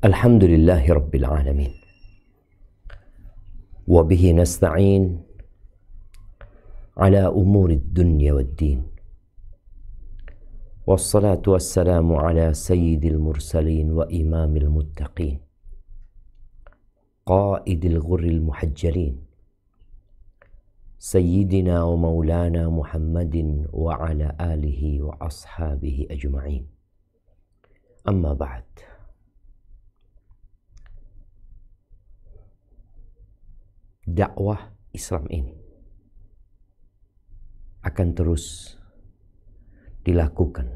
Alhamdulillahi Rabbil Alamin. Wabihi nasta'in ala umuri dunya wad din. Wassalatu wassalamu ala sayyidil mursalin wa imamil muttaqin. Qaidil ghurril muhajjalin. Sayyidina wa maulana Muhammadin wa ala alihi wa ashabihi ajma'in. Amma ba'd. Dakwah Islam ini akan terus dilakukan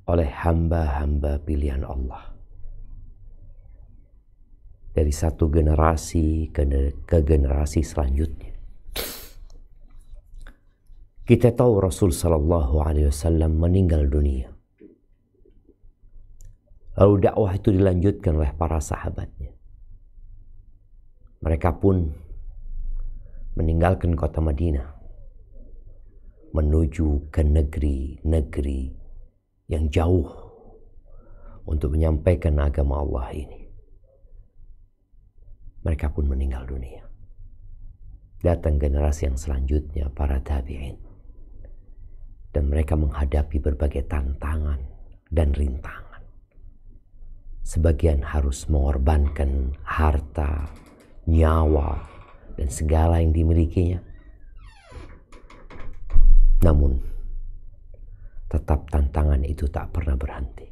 oleh hamba-hamba pilihan Allah dari satu generasi ke generasi selanjutnya. Kita tahu Rasul Sallallahu Alaihi Wasallam meninggal dunia, lalu dakwah itu dilanjutkan oleh para sahabatnya. Mereka pun meninggalkan kota Madinah menuju ke negeri-negeri yang jauh untuk menyampaikan agama Allah ini. Mereka pun meninggal dunia. Datang generasi yang selanjutnya, para tabi'in. Dan mereka menghadapi berbagai tantangan dan rintangan. Sebagian harus mengorbankan harta, nyawa, dan segala yang dimilikinya. Namun, tetap tantangan itu tak pernah berhenti.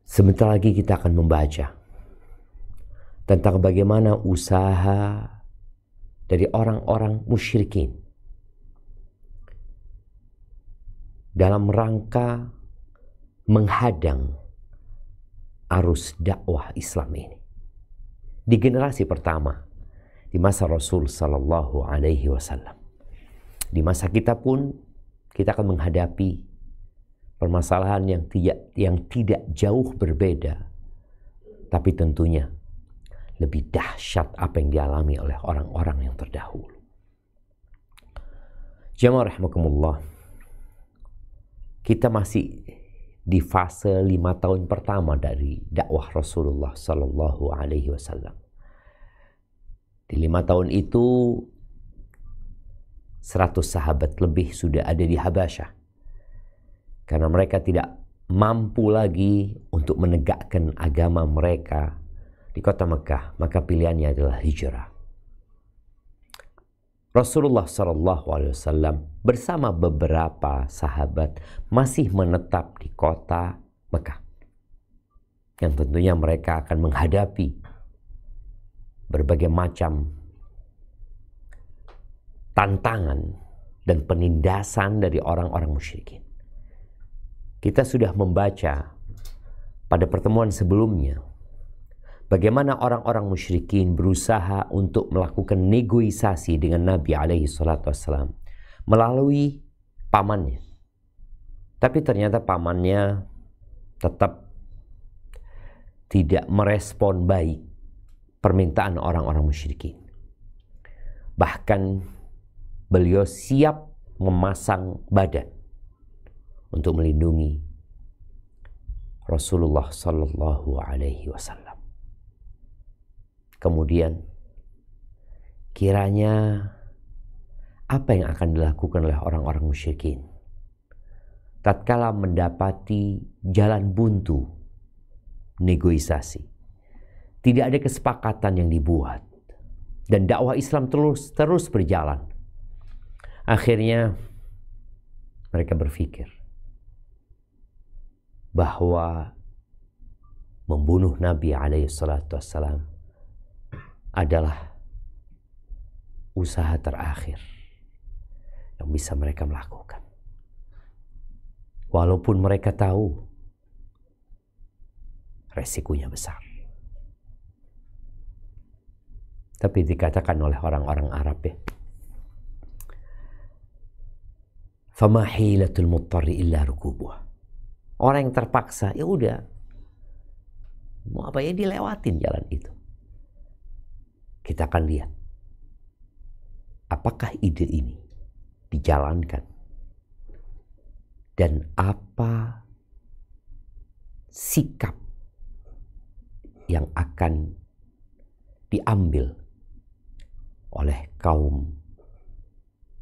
Sebentar lagi kita akan membaca tentang bagaimana usaha dari orang-orang musyrikin dalam rangka menghadang arus dakwah Islam ini. Di generasi pertama, di masa Rasul Sallallahu Alaihi Wasallam. Di masa kita pun, kita akan menghadapi permasalahan yang tidak jauh berbeda, tapi tentunya lebih dahsyat apa yang dialami oleh orang-orang yang terdahulu. Jamaah rahimakumullah, kita masih di fase 5 tahun pertama dari dakwah Rasulullah Sallallahu Alaihi Wasallam. Di 5 tahun itu 100 sahabat lebih sudah ada di Habasyah, karena mereka tidak mampu lagi untuk menegakkan agama mereka di kota Mekah, maka pilihannya adalah hijrah. Rasulullah Sallallahu Alaihi Wasallam bersama beberapa sahabat masih menetap di kota Mekah, yang tentunya mereka akan menghadapi berbagai macam tantangan dan penindasan dari orang-orang musyrikin. Kita sudah membaca pada pertemuan sebelumnya bagaimana orang-orang musyrikin berusaha untuk melakukan negosiasi dengan Nabi alaihi salatu wassalam melalui pamannya. Tapi ternyata pamannya tetap tidak merespon baik permintaan orang-orang musyrikin. Bahkan beliau siap memasang badan untuk melindungi Rasulullah Sallallahu Alaihi Wasallam. Kemudian kiranya apa yang akan dilakukan oleh orang-orang musyrikin tatkala mendapati jalan buntu negosiasi, tidak ada kesepakatan yang dibuat, dan dakwah Islam terus berjalan. Akhirnya mereka berpikir bahwa membunuh Nabi alaihi salatu wassalam adalah usaha terakhir yang bisa mereka melakukan. Walaupun mereka tahu resikonya besar. Tapi dikatakan oleh orang-orang Arab ya, fama hilatul muttarri illa rukubuh. Orang yang terpaksa, ya udah, mau apa ya, dilewatin jalan itu. Kita akan lihat apakah ide ini dijalankan dan apa sikap yang akan diambil oleh kaum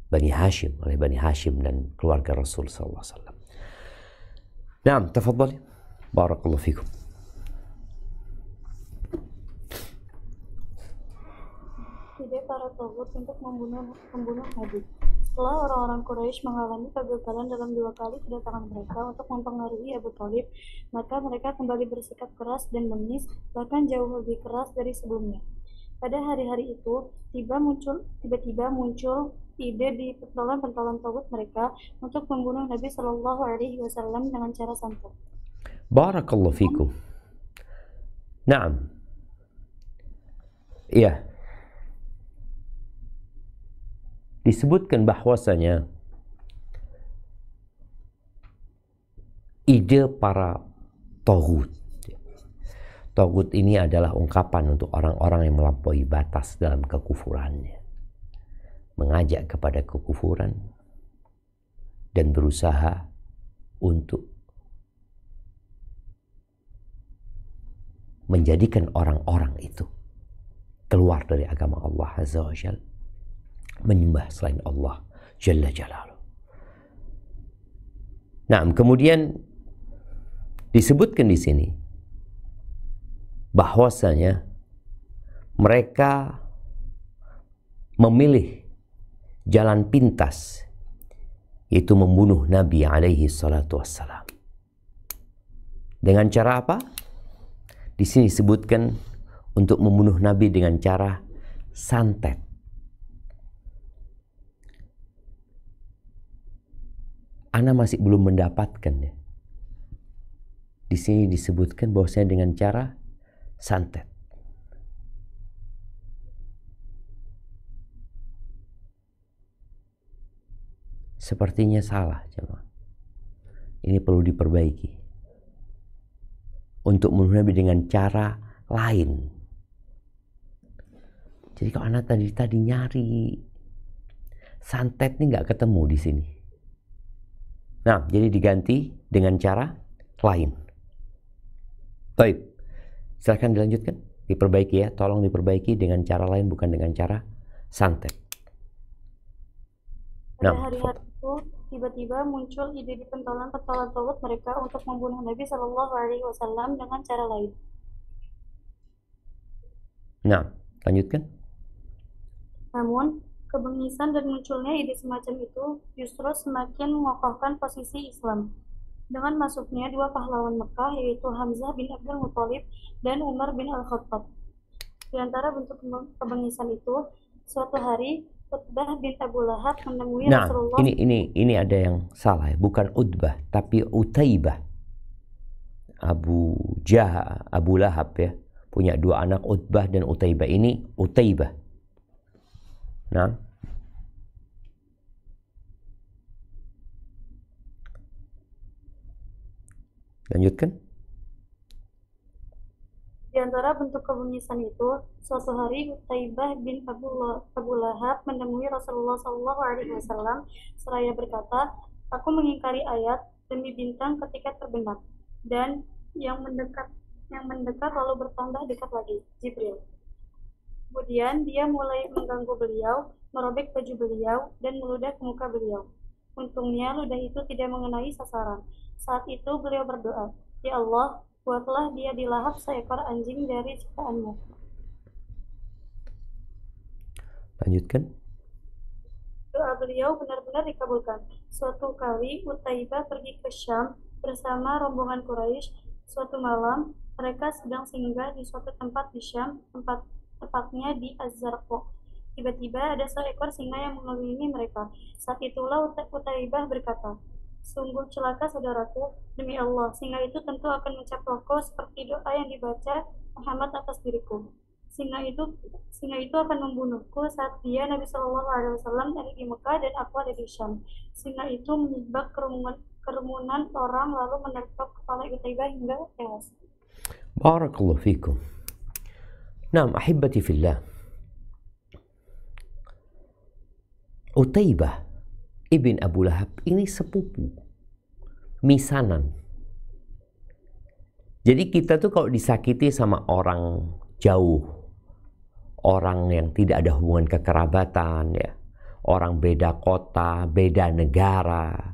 Bani Hashim, oleh Bani Hashim dan keluarga Rasul sallallahu alaihi wasallam. Naam, tafadhali. Barakallahu fikum. Ide para Tawud untuk membunuh Nabi. Setelah orang-orang Quraisy mengalami kegagalan dalam 2 kali kedatangan mereka untuk mempengaruhi Abu Thalib, maka mereka kembali bersikap keras dan bengis, bahkan jauh lebih keras dari sebelumnya. Pada hari-hari itu, tiba-tiba muncul ide di pentolan-pentolan Tawud mereka untuk membunuh Nabi Shallallahu Alaihi Wasallam dengan cara santet. Barakallahu fikum. Naam. Iya. Disebutkan bahwasanya ide para Taghut. Taghut ini adalah ungkapan untuk orang-orang yang melampaui batas dalam kekufurannya. Mengajak kepada kekufuran dan berusaha untuk menjadikan orang-orang itu keluar dari agama Allah Azza wa Jalla, menyembah selain Allah Jalla Jalaluh. Nah, kemudian disebutkan di sini bahwasanya mereka memilih jalan pintas, yaitu membunuh Nabi alaihi salatu wassalam. Dengan cara apa? Di sini disebutkan untuk membunuh Nabi dengan cara santet. Ana masih belum mendapatkan ya. Di sini disebutkan bahwasanya dengan cara santet. Sepertinya salah, jemaah. Ini perlu diperbaiki. Untuk membunuh Nabi dengan cara lain. Jadi kalau Ana tadi nyari santet ini nggak ketemu di sini. Nah, jadi diganti dengan cara lain. Baik, silakan dilanjutkan, diperbaiki ya, tolong diperbaiki dengan cara lain, bukan dengan cara santet. Pada hari-hari itu, tiba-tiba muncul ide di pentolan-pentolan Tawud mereka untuk membunuh Nabi Shallallahu Alaihi Wasallam dengan cara lain. Nah, lanjutkan. Namun, kebengisan dan munculnya ide semacam itu justru semakin mengokohkan posisi Islam. Dengan masuknya 2 pahlawan Mekah, yaitu Hamzah bin Abdul Muthalib dan Umar bin Al-Khattab. Di antara bentuk kebengisan itu, suatu hari Utbah bin Abu Lahab menemui Rasulullah. Ini ada yang salah ya, bukan Utbah tapi Utaibah. Abu Lahab ya, punya 2 anak, Utbah dan Utaibah. Ini Utaibah. Nah, lanjutkan. Di antara bentuk kebengisan itu, suatu hari Utaibah bin Abu Lahab menemui Rasulullah SAW seraya berkata, "Aku mengingkari ayat demi bintang ketika terbenam, dan yang mendekat lalu bertambah dekat lagi, Jibril." Kemudian dia mulai mengganggu beliau, merobek baju beliau, dan meludah ke muka beliau. Untungnya ludah itu tidak mengenai sasaran. Saat itu beliau berdoa, "Ya Allah, buatlah dia dilahap seekor anjing dari ciptaanmu." Lanjutkan. Doa beliau benar-benar dikabulkan. Suatu kali Utaibah pergi ke Syam bersama rombongan Quraisy. Suatu malam mereka sedang singgah di suatu tempat di Syam, tepatnya di Az-Zarqa. Tiba-tiba ada seekor singa yang mengelilingi mereka. Saat itulah Utaibah berkata, "Sungguh celaka saudaraku, demi Allah, singa itu tentu akan mencaplokku seperti doa yang dibaca Muhammad atas diriku. Singa itu akan membunuhku saat dia, Nabi Shallallahu Alaihi Wasallam, ada di Mekah dan aku ada di Syam." Singa itu menyibak kerumunan orang lalu menerkap kepala Utaibah hingga tewas. Barakallahu fikum. Naam, ahibati fillah. Utaibah ibn Abu Lahab ini sepupu, misanan Jadi kita tuh kalau disakiti sama orang jauh, orang yang tidak ada hubungan kekerabatan, ya, orang beda kota, beda negara,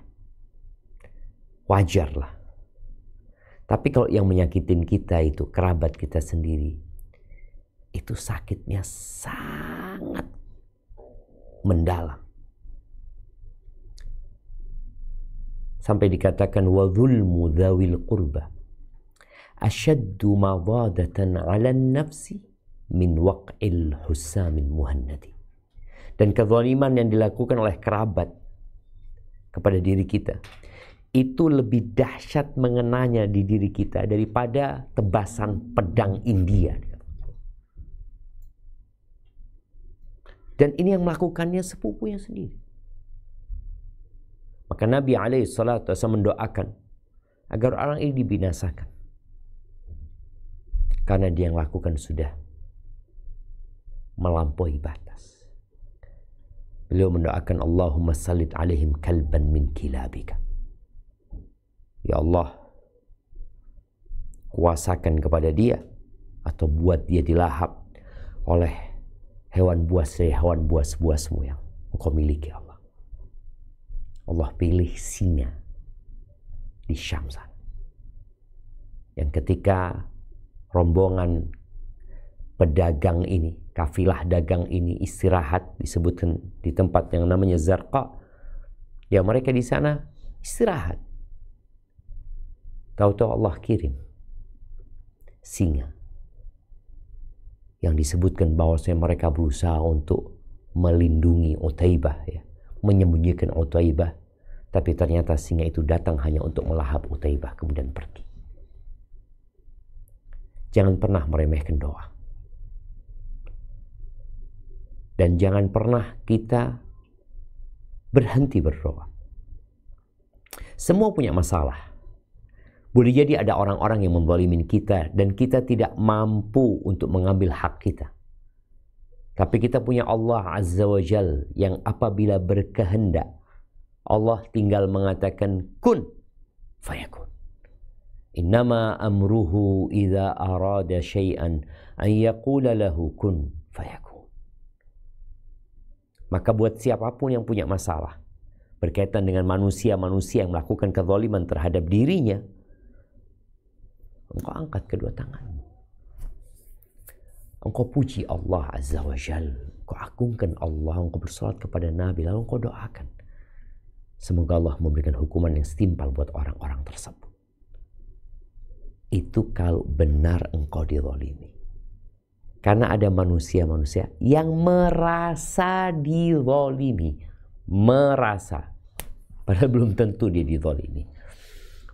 wajarlah. Tapi kalau yang menyakitin kita itu kerabat kita sendiri, itu sakitnya sangat mendalam. Sampai dikatakan wa dzulmu dzawil qurba asyaddu madadatan 'ala an-nafsi min waq'il husamil muhannadi. Dan kezaliman yang dilakukan oleh kerabat kepada diri kita itu lebih dahsyat mengenanya di diri kita daripada tebasan pedang India. Dan ini yang melakukannya sepupunya sendiri. Maka Nabi SAW mendoakan agar orang ini dibinasakan. Karena dia yang lakukan sudah melampaui batas. Beliau mendoakan Allahumma sallit alaihim kalban min kilabika. Ya Allah, kuasakan kepada dia atau buat dia dilahap oleh hewan buas-buasmu yang engkau miliki, Allah. Allah pilih singa di Syam sana. Yang ketika rombongan pedagang ini, kafilah dagang ini istirahat, disebutkan di tempat yang namanya Zarqa, ya mereka di sana istirahat. Tahu-tahu Allah kirim singa yang disebutkan bahwasanya mereka berusaha untuk melindungi Utaibah, ya, menyembunyikan Utaibah, tapi ternyata singa itu datang hanya untuk melahap Utaibah kemudian pergi. Jangan pernah meremehkan doa. Dan jangan pernah kita berhenti berdoa. Semua punya masalah. Boleh jadi ada orang-orang yang menzalimi kita dan kita tidak mampu untuk mengambil hak kita. Tapi kita punya Allah Azza wa Jal yang apabila berkehendak, Allah tinggal mengatakan kun fayakun. Innama amruhu idza arada syai'an an yaqula lahu kun fayakun. Maka buat siapapun yang punya masalah berkaitan dengan manusia-manusia yang melakukan kezaliman terhadap dirinya, engkau angkat kedua tanganmu. Engkau puji Allah Azza wa Jal, engkau agungkan Allah, engkau bersolat kepada Nabi, lalu engkau doakan. Semoga Allah memberikan hukuman yang setimpal buat orang-orang tersebut. Itu kalau benar engkau dizalimi. Karena ada manusia-manusia yang merasa dizalimi. Merasa. Padahal belum tentu dia dizalimi.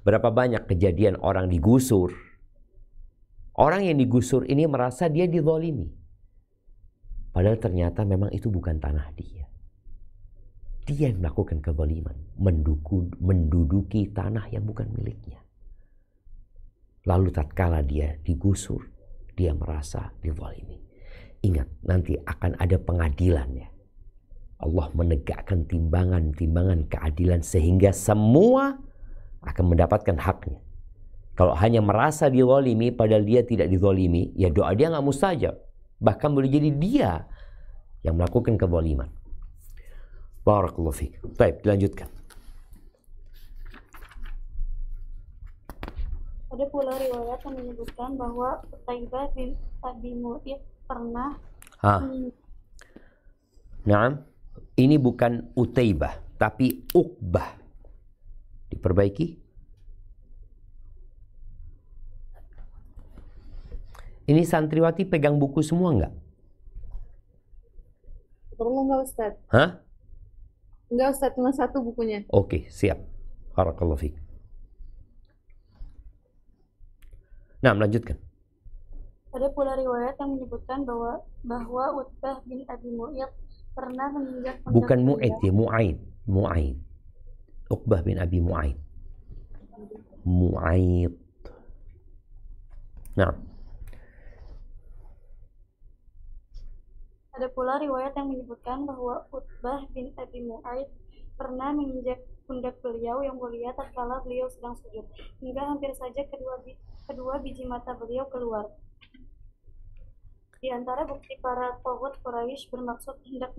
Berapa banyak kejadian orang digusur. Orang yang digusur ini merasa dia dizalimi. Padahal ternyata memang itu bukan tanah dia. Dia yang melakukan kezaliman. Menduduki tanah yang bukan miliknya. Lalu tatkala dia digusur, dia merasa dizalimi. Ingat, nanti akan ada pengadilan, ya. Allah menegakkan timbangan-timbangan keadilan sehingga semua akan mendapatkan haknya. Kalau hanya merasa dizalimi padahal dia tidak dizalimi, ya doa dia nggak mustajab. Bahkan boleh jadi dia yang melakukan kezaliman. Barakallahu fiik. Baik, dilanjutkan. Ada pula riwayat yang menyebutkan bahwa Utaibah bin Abi Mu'id pernah Naam, ini bukan Utaibah, tapi Uqbah. Diperbaiki. Ini santriwati pegang buku semua enggak? Perlu nggak Ustaz? Hah? Enggak Ustaz, cuma satu bukunya. Oke, siap. Barakallahu fiik. Nah, melanjutkan. Ada pula riwayat yang menyebutkan bahwa Utbah bin Abi Mu'id pernah menginjak pundak Bukan Mu'id, ya, Mu'aid. Mu'aid. Uqbah bin Abi Mu'aid. Mu'aid. Nah. Ada pula riwayat yang menyebutkan bahwa Utbah bin Abi Mu'aid pernah menginjak pundak beliau yang mulia tatkala beliau sedang sujud, hingga hampir saja kedua kedua biji mata beliau keluar. Di antara bukti para togut Quraisy bermaksud hendak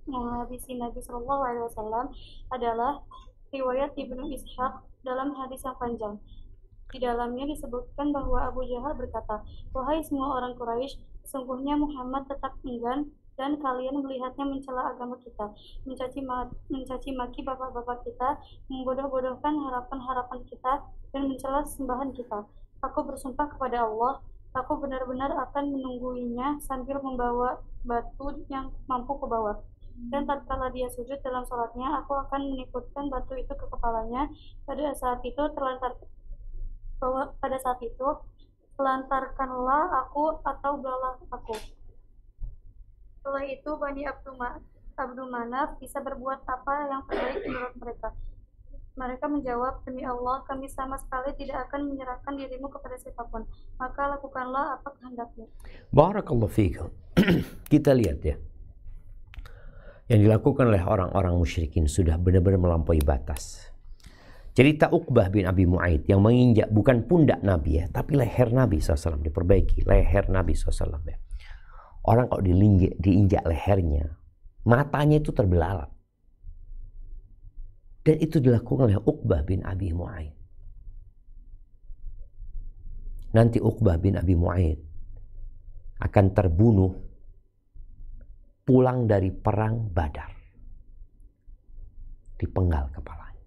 menghabisi Nabi Shallallahu Alaihi Wasallam adalah riwayat Ibnu Ishaq dalam hadis yang panjang. Di dalamnya disebutkan bahwa Abu Jahal berkata, "Wahai semua orang Quraisy, sesungguhnya Muhammad tetap enggan dan kalian melihatnya mencela agama kita, mencaci maki bapak-bapak kita, membodoh-bodohkan harapan-harapan kita, dan mencela sembahan kita. Aku bersumpah kepada Allah, aku benar-benar akan menungguinya sambil membawa batu yang mampu ke bawah. Dan tatkala dia sujud dalam sholatnya, aku akan menikutkan batu itu ke kepalanya. Pada saat itu telantarkanlah aku atau belah aku." Setelah itu Bani Abdul Manaf bisa berbuat apa yang terbaik menurut mereka. Mereka menjawab, "Demi Allah, kami sama sekali tidak akan menyerahkan dirimu kepada siapapun. Maka lakukanlah apa kehendakmu." Barakallahu fiikum. Kita lihat ya. Yang dilakukan oleh orang-orang musyrikin sudah benar-benar melampaui batas. Cerita Uqbah bin Abi Mu'aid yang menginjak bukan pundak Nabi ya, tapi leher Nabi SAW, diperbaiki leher Nabi SAW ya. Orang kalau diinjak lehernya, matanya itu terbelalak. Dan itu dilakukan oleh Uqbah bin Abi Mu'aid. Nanti Uqbah bin Abi Mu'aid akan terbunuh pulang dari perang Badar. Dipenggal kepalanya.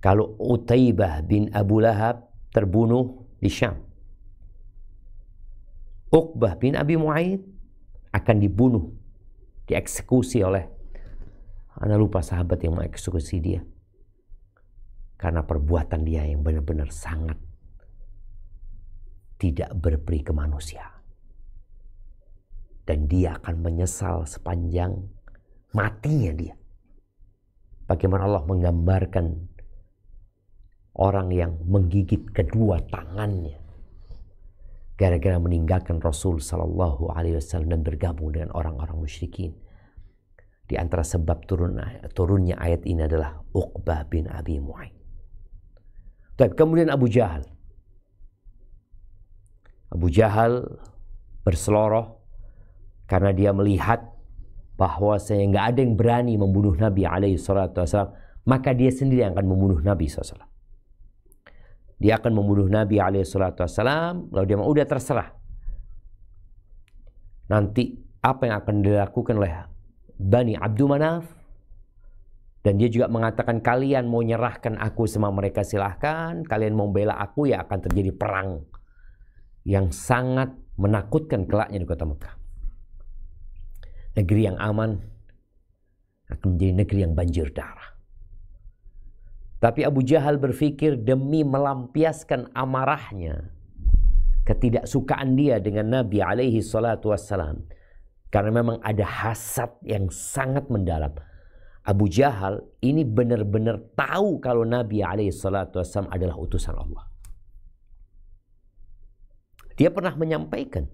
Kalau Utaibah bin Abu Lahab terbunuh di Syam, Uqbah bin Abi Mu'aid akan dibunuh, dieksekusi oleh, Anda lupa sahabat yang mengeksekusi dia, karena perbuatan dia yang benar-benar sangat tidak berperi kemanusiaan. Dan dia akan menyesal sepanjang matinya dia. Bagaimana Allah menggambarkan orang yang menggigit kedua tangannya gara-gara meninggalkan Rasul Sallallahu Alaihi Wasallam dan bergabung dengan orang-orang musyrikin. Di antara sebab turunnya ayat ini adalah Uqbah bin Abi Mu'aid. Dan kemudian Abu Jahal. Abu Jahal berseloroh karena dia melihat bahwa nggak ada yang berani membunuh Nabi alaihi salatu wasallam, maka dia sendiri yang akan membunuh Nabi SAW. Dia akan membunuh Nabi alaihi salatu wasallam, lalu dia mau udah terserah. Nanti apa yang akan dilakukan oleh Bani Abdul Manaf, dan dia juga mengatakan kalian mau nyerahkan aku sama mereka silahkan, kalian mau bela aku ya akan terjadi perang yang sangat menakutkan kelaknya di kota Mekah. Negeri yang aman akan menjadi negeri yang banjir darah. Tapi Abu Jahal berpikir demi melampiaskan amarahnya, ketidaksukaan dia dengan Nabi alaihi salatu wassalam, karena memang ada hasad yang sangat mendalam. Abu Jahal ini benar-benar tahu kalau Nabi alaihi salatu wassalam adalah utusan Allah. Dia pernah menyampaikan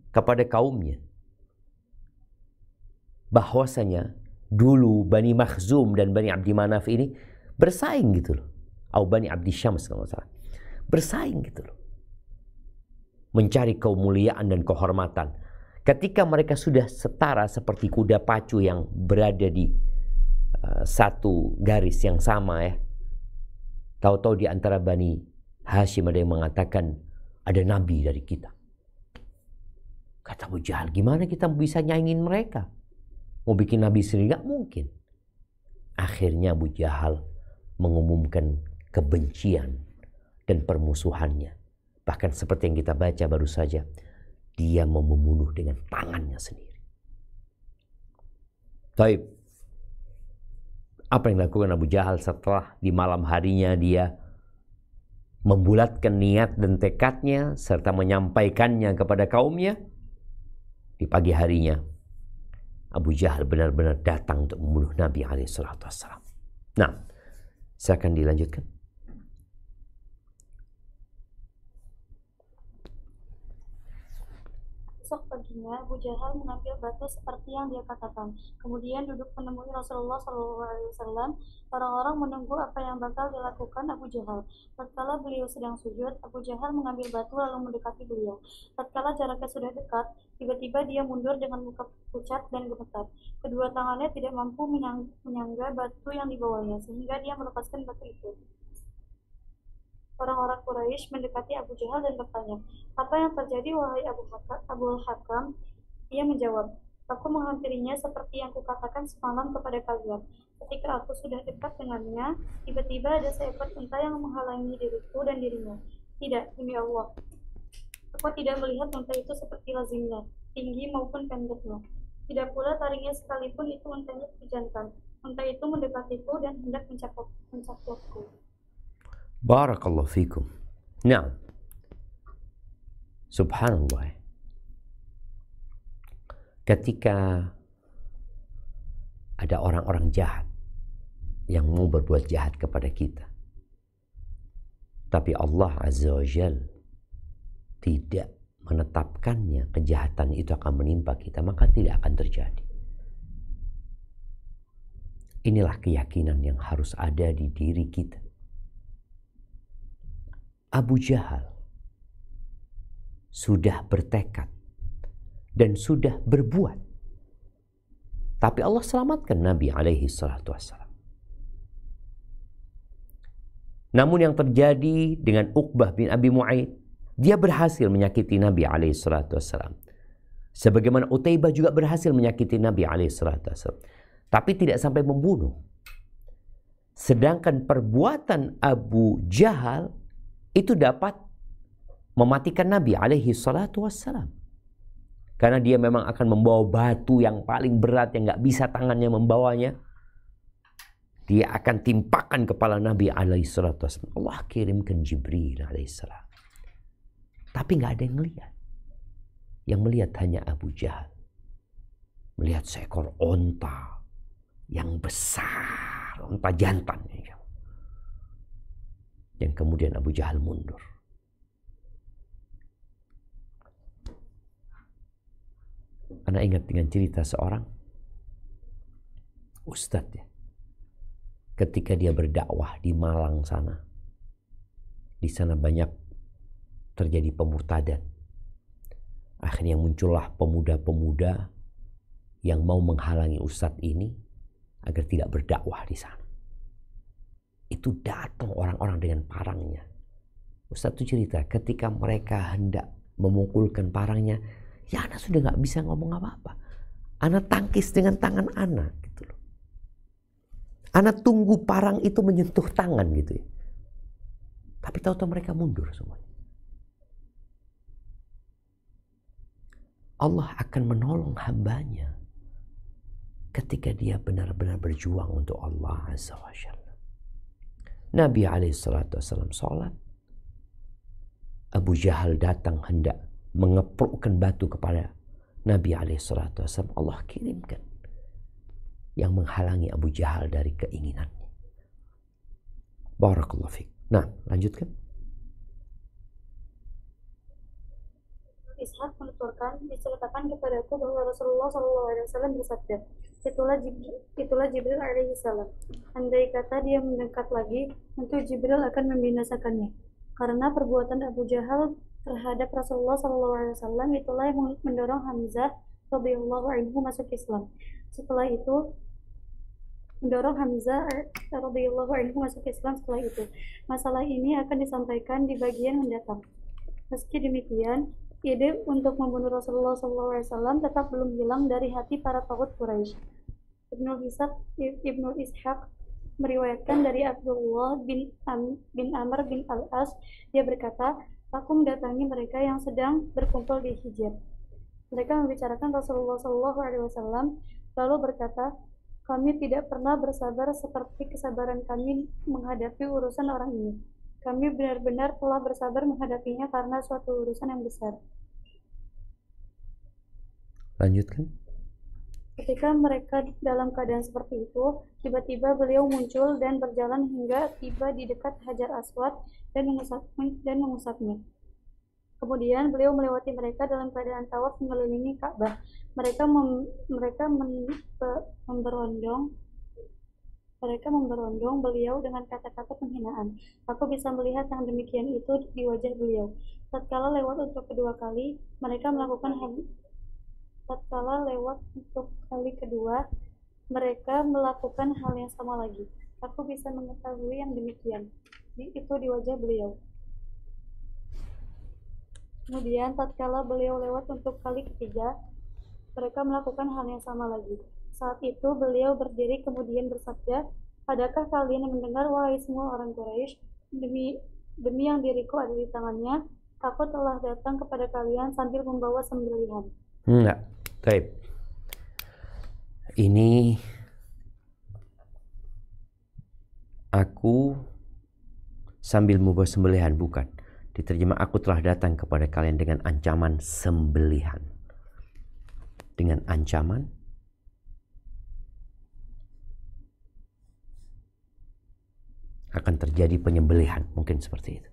kepada kaumnya bahwasanya dulu Bani Makhzum dan Bani Abdi Manaf ini bersaing gitu loh. Atau Bani Abdi Syams kalau nggak salah. Bersaing gitu loh. Mencari kemuliaan dan kehormatan. Ketika mereka sudah setara seperti kuda pacu yang berada di satu garis yang sama ya. Tahu-tahu di antara Bani Hashim ada yang mengatakan ada nabi dari kita. Kata Abu Jahal, gimana kita bisa nyaingin mereka? Mau bikin nabi sendiri nggak mungkin. Akhirnya Abu Jahal mengumumkan kebencian dan permusuhannya. Bahkan seperti yang kita baca baru saja, dia mau membunuh dengan tangannya sendiri. Taib. Apa yang dilakukan Abu Jahal setelah di malam harinya dia membulatkan niat dan tekadnya serta menyampaikannya kepada kaumnya? Di pagi harinya Abu Jahal benar-benar datang untuk membunuh Nabi alaihissalatu wassalam. Nah, silakan dilanjutkan. Esok paginya, Abu Jahal mengambil batu seperti yang dia katakan. Kemudian duduk menemui Rasulullah SAW. Orang-orang menunggu apa yang bakal dilakukan Abu Jahal. Tatkala beliau sedang sujud, Abu Jahal mengambil batu lalu mendekati beliau. Tatkala jaraknya sudah dekat, tiba-tiba dia mundur dengan muka pucat dan gemetar. Kedua tangannya tidak mampu menyangga batu yang dibawanya, sehingga dia melepaskan batu itu. Orang-orang Quraisy mendekati Abu Jahal dan bertanya, "Apa yang terjadi, wahai Abu Hakam?" Ia menjawab, "Aku menghampirinya seperti yang kukatakan semalam kepada kalian. Ketika aku sudah dekat dengannya, tiba-tiba ada seekor unta yang menghalangi diriku dan dirinya. Tidak, demi Allah, aku tidak melihat unta itu seperti lazimnya, tinggi maupun pendeknya. Tidak pula taringnya sekalipun itu untanya jantan. Unta itu mendekatiku dan hendak mencaplokku." Barakallahu fikum. Nah, subhanallah. Ketika ada orang-orang jahat yang mau berbuat jahat kepada kita, tapi Allah Azza wa Jal tidak menetapkannya, kejahatan itu akan menimpa kita, maka tidak akan terjadi. Inilah keyakinan yang harus ada di diri kita. Abu Jahal sudah bertekad dan sudah berbuat, tapi Allah selamatkan Nabi alaihi salatu wassalam. Namun yang terjadi dengan Uqbah bin Abi Mu'aid, dia berhasil menyakiti Nabi alaihi salatu wassalam. Sebagaimana Utaibah juga berhasil menyakiti Nabi alaihi salatu wassalam, tapi tidak sampai membunuh. Sedangkan perbuatan Abu Jahal itu dapat mematikan Nabi alaihi salatu wassalam. Karena dia memang akan membawa batu yang paling berat yang gak bisa tangannya membawanya. Dia akan timpakan kepala Nabi alaihi salatu wassalam. Allah kirimkan Jibril alaihi salam. Tapi gak ada yang melihat. Yang melihat hanya Abu Jahal. Melihat seekor onta yang besar, onta jantan. Yang kemudian Abu Jahal mundur. Anda ingat dengan cerita seorang ustadz ya, ketika dia berdakwah di Malang sana. Di sana banyak terjadi pemurtadan. Akhirnya muncullah pemuda-pemuda yang mau menghalangi ustadz ini agar tidak berdakwah di sana. Itu datang orang-orang dengan parangnya. Ustadz itu cerita, ketika mereka hendak memukulkan parangnya, ya anak sudah gak bisa ngomong apa-apa. Anak tangkis dengan tangan anak gitu loh. Anak tunggu parang itu menyentuh tangan gitu ya. Tapi tahu-tahu mereka mundur semuanya. Allah akan menolong hambanya ketika dia benar-benar berjuang untuk Allah Azza wa Jalla. Nabi alaihissalatu wassalam sholat. Abu Jahal datang hendak mengeprukkan batu kepada Nabi alaihissalatu wassalam. Allah kirimkan yang menghalangi Abu Jahal dari keinginannya. Barakallahu fiik. Nah, lanjutkan. Ishaq menuturkan, diceritakan kepadaku bahwa Rasulullah SAW bersabda, itulah Jibril alaihi salam. Andai kata dia mendekat lagi, tentu Jibril akan membinasakannya. Karena perbuatan Abu Jahal terhadap Rasulullah SAW itulah yang mendorong Hamzah radhiyallahu anhu masuk Islam. Setelah itu, masalah ini akan disampaikan di bagian mendatang. Meski demikian, ide untuk membunuh Rasulullah SAW tetap belum hilang dari hati para taghut Quraisy. Ibnu Ishaq meriwayatkan dari Abdullah bin Amr bin Al-As, dia berkata, aku mendatangi mereka yang sedang berkumpul di Hijr. Mereka membicarakan Rasulullah SAW, lalu berkata, kami tidak pernah bersabar seperti kesabaran kami menghadapi urusan orang ini. Kami benar-benar telah bersabar menghadapinya karena suatu urusan yang besar. Lanjutkan. Ketika mereka dalam keadaan seperti itu, tiba-tiba beliau muncul dan berjalan hingga tiba di dekat Hajar Aswad dan mengusapnya. Kemudian beliau melewati mereka dalam keadaan tawaf mengelilingi Ka'bah. Mereka memberondong beliau dengan kata-kata penghinaan. Aku bisa melihat yang demikian itu di wajah beliau. Tatkala lewat untuk kali kedua, mereka melakukan hal yang sama lagi. Aku bisa mengetahui yang demikian itu di wajah beliau. Kemudian tatkala beliau lewat untuk kali ketiga, mereka melakukan hal yang sama lagi. Saat itu beliau berdiri kemudian bersabda, adakah kalian yang mendengar, wahai semua orang Quraisy, demi yang diriku ada di tangannya, aku telah datang kepada kalian sambil membawa sembelihan. Enggak, baik. Ini aku sambil membawa sembelihan, bukan. Diterjemah, aku telah datang kepada kalian dengan ancaman sembelihan. Dengan ancaman akan terjadi penyembelihan, mungkin seperti itu.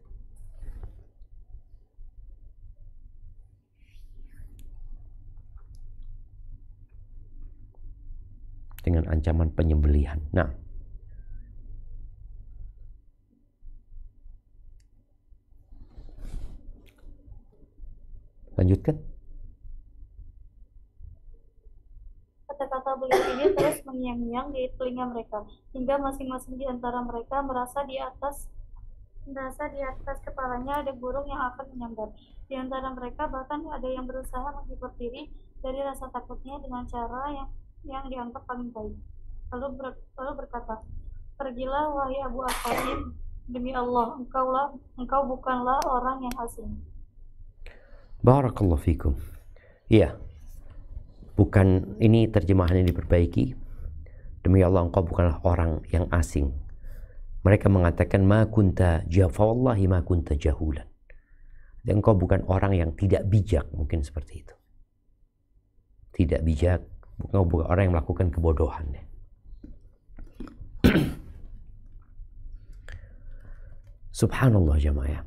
Dengan ancaman penyembelihan. Nah, lanjutkan. Kata-kata beliau ini terus mengiang-ngiang di telinga mereka, hingga masing-masing di antara mereka merasa di atas kepalanya ada burung yang akan menyambar. Di antara mereka bahkan ada yang berusaha menghibur diri dari rasa takutnya dengan cara yang dianggap paling baik. Lalu berkata, pergilah wahai Abu Al-Qasim, demi Allah, engkau bukanlah orang yang asing. Barakallahu fikum. Iya. Bukan, ini terjemahannya diperbaiki. Demi Allah, engkau bukanlah orang yang asing. Mereka mengatakan ma kunta wallahi ma kunta jahulan. Dan engkau bukan orang yang tidak bijak, mungkin seperti itu. Tidak bijak, engkau bukan orang yang melakukan kebodohan. Subhanallah jamaah.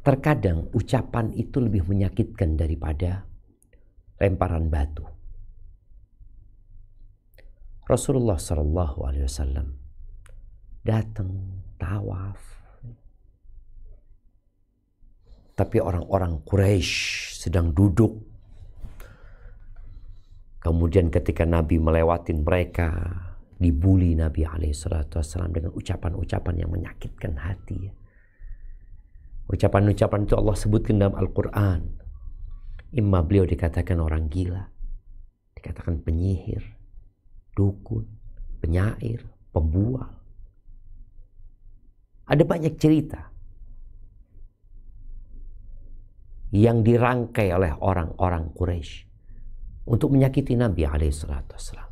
Terkadang ucapan itu lebih menyakitkan daripada lemparan batu. Rasulullah SAW datang tawaf, tapi orang-orang Quraisy sedang duduk. Kemudian ketika Nabi melewatin mereka, dibuli Nabi SAW dengan ucapan-ucapan yang menyakitkan hati. Ucapan-ucapan itu Allah sebutkan dalam Al-Quran. Imma beliau dikatakan orang gila, dikatakan penyihir, dukun, penyair, pembual. Ada banyak cerita yang dirangkai oleh orang-orang Quraisy untuk menyakiti Nabi SAW.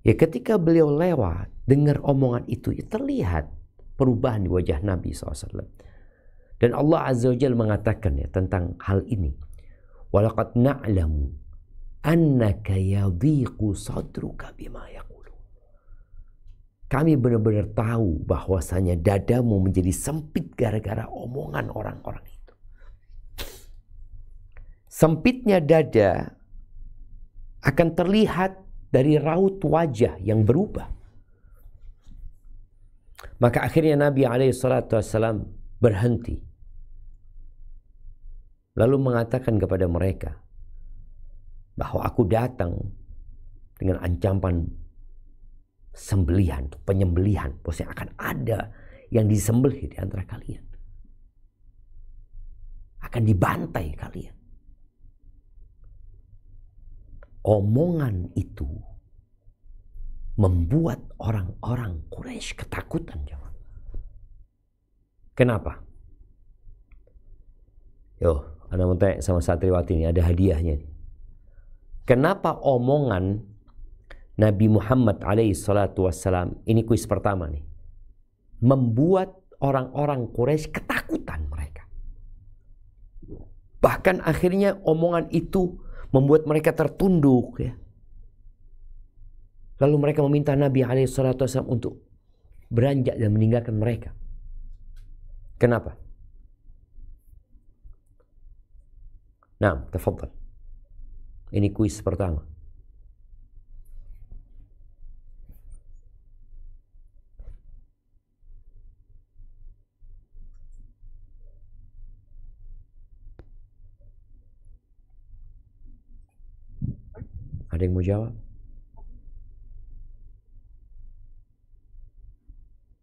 Ya, ketika beliau lewat, dengar omongan itu, ya terlihat perubahan di wajah Nabi SAW. Dan Allah Azza wa Jalla mengatakan ya tentang hal ini. Walaqad na'lamu annaka yadhiqu sadruka bima yaqulu. Kami benar-benar tahu bahwasanya dadamu menjadi sempit gara-gara omongan orang-orang itu. Sempitnya dada akan terlihat dari raut wajah yang berubah. Maka akhirnya Nabi SAW berhenti. Lalu mengatakan kepada mereka bahwa aku datang dengan ancaman sembelihan, penyembelihan. Bahwasanya akan ada yang disembelih di antara kalian. Akan dibantai kalian. Omongan itu membuat orang-orang Quraisy ketakutan. Kenapa? Anda mau tanya sama Satriwati ini, ada hadiahnya. Kenapa omongan Nabi Muhammad SAW, ini kuis pertama nih, membuat orang-orang Quraisy ketakutan mereka. Bahkan akhirnya omongan itu membuat mereka tertunduk ya. Lalu mereka meminta Nabi SAW untuk beranjak dan meninggalkan mereka. Kenapa? Nah, tafadhal. Ini kuis pertama. Ada yang mau jawab?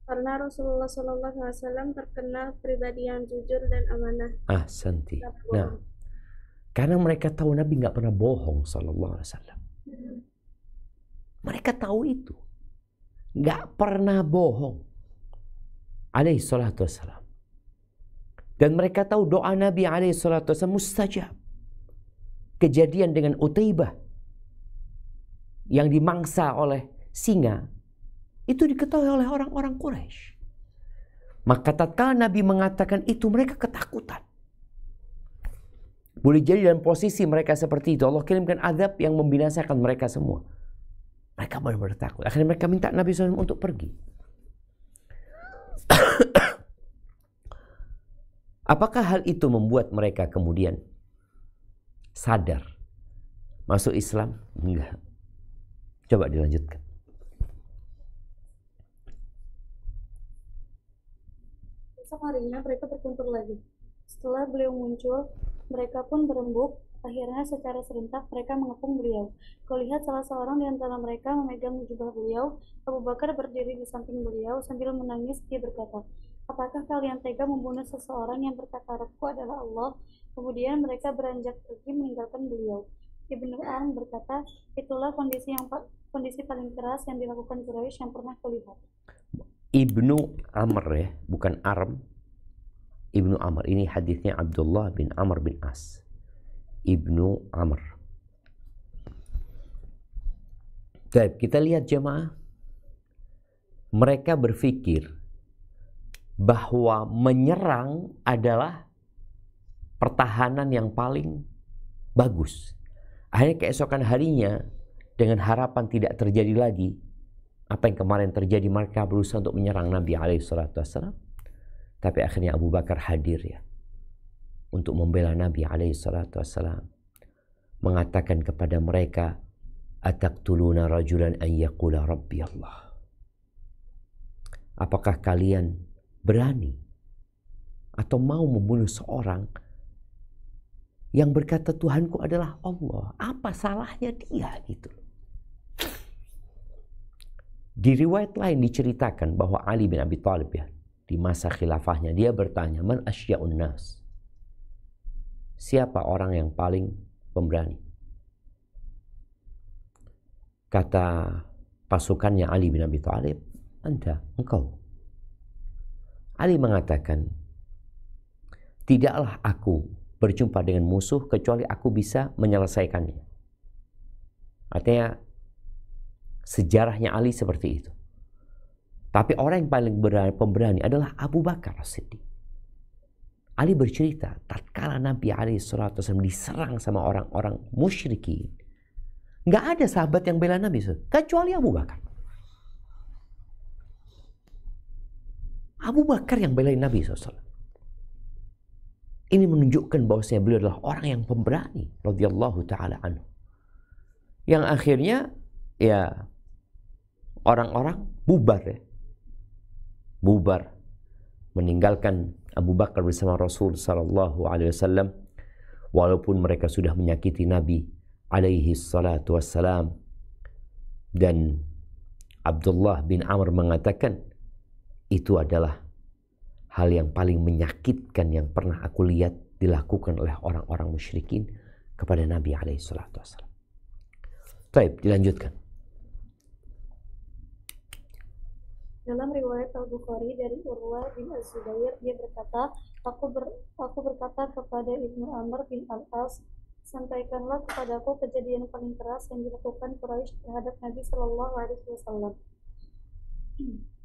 Karena Rasulullah SAW terkenal pribadi yang jujur dan amanah. Ahsanti. Nah, karena mereka tahu Nabi nggak pernah bohong sallallahu alaihi wasallam. Mereka tahu itu. Nggak pernah bohong. Alaihi salatu wassalam. Dan mereka tahu doa Nabi alaihi salatu wassalam mustajab. Kejadian dengan Utaibah yang dimangsa oleh singa itu diketahui oleh orang-orang Quraisy. Maka tatkala Nabi mengatakan itu, mereka ketakutan. Boleh jadi dalam posisi mereka seperti itu, Allah kirimkan azab yang membinasakan mereka semua. Mereka benar-benar takut. Akhirnya mereka minta Nabi SAW untuk pergi. Apakah hal itu membuat mereka kemudian sadar masuk Islam? Enggak. Coba dilanjutkan. Besok harinya mereka berkumpul lagi. Setelah beliau muncul, mereka pun berembuk. Akhirnya secara serentak mereka mengepung beliau. Kau lihat salah seorang di antara mereka memegang jubah beliau. Abu Bakar berdiri di samping beliau sambil menangis. Dia berkata, apakah kalian tega membunuh seseorang yang berkata Rabbku adalah Allah? Kemudian mereka beranjak pergi meninggalkan beliau. Ibnu Arm berkata, itulah kondisi paling keras yang dilakukan Quraisy yang pernah kulihat. Ibnu Amr ya, bukan Arm. Ibnu Amr, ini hadisnya Abdullah bin Amr bin As. Ibnu Amr. Baik, kita lihat jemaah. Mereka berpikir bahwa menyerang adalah pertahanan yang paling bagus. Akhirnya keesokan harinya, dengan harapan tidak terjadi lagi apa yang kemarin terjadi, mereka berusaha untuk menyerang Nabi SAW. Tapi akhirnya Abu Bakar hadir ya, untuk membela Nabi SAW. Mengatakan kepada mereka, ataqtuluna rajulan an yaqula Rabbi Allah. Apakah kalian berani atau mau membunuh seorang yang berkata Tuhanku adalah Allah? Apa salahnya dia gitu? Di riwayat lain diceritakan bahwa Ali bin Abi Thalib ya, di masa khilafahnya dia bertanya, man asya'un nas? Siapa orang yang paling pemberani? Kata pasukannya Ali bin Abi Thalib, Anta, engkau. Ali mengatakan, tidaklah aku berjumpa dengan musuh kecuali aku bisa menyelesaikannya. Artinya sejarahnya Ali seperti itu. Tapi orang yang paling pemberani adalah Abu Bakar As-Siddiq. Ali bercerita, tatkala Nabi SAW diserang sama orang-orang musyrikin, nggak ada sahabat yang bela Nabi kecuali Abu Bakar. Abu Bakar yang belain Nabi SAW. Ini menunjukkan bahwasanya beliau adalah orang yang pemberani, radhiyallahu taala anhu. Yang akhirnya ya orang-orang bubar ya. Bubar, meninggalkan Abu Bakar bersama Rasul sallallahu alaihi wasallam, walaupun mereka sudah menyakiti Nabi alaihi salatu wassalam. Dan Abdullah bin Amr mengatakan, itu adalah hal yang paling menyakitkan yang pernah aku lihat dilakukan oleh orang-orang musyrikin kepada Nabi alaihi salatu wassalam. Baik, dilanjutkan. Dalam riwayat Al-Bukhari dari Urwah bin Az-Zubair, dia berkata, aku berkata kepada Ibnu Amr bin Al-As, sampaikanlah kepadaku kejadian paling keras yang dilakukan Quraisy terhadap Nabi Shallallahu Alaihi Wasallam.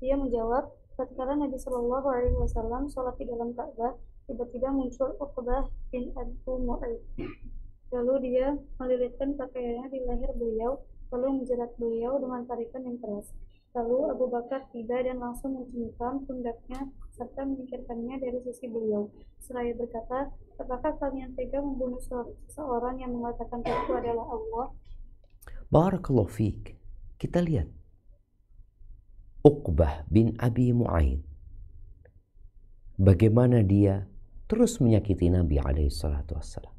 Dia menjawab, tatkala Nabi Shallallahu Alaihi Wasallam sholat di dalam Ka'bah, tiba-tiba muncul Uqbah bin Abu Mu'ayyid. Lalu dia melilitkan pakaiannya di leher beliau, lalu menjerat beliau dengan tarikan yang keras. Lalu Abu Bakar tiba dan langsung menciumkan pundaknya serta serta menyingkirkannya dari sisi beliau. Seraya berkata, apakah kalian tega membunuh seseorang yang mengatakan Tuhanku adalah Allah? Barakallahu fiik. Kita lihat Uqbah bin Abi Mu'aid, bagaimana dia terus menyakiti Nabi SAW.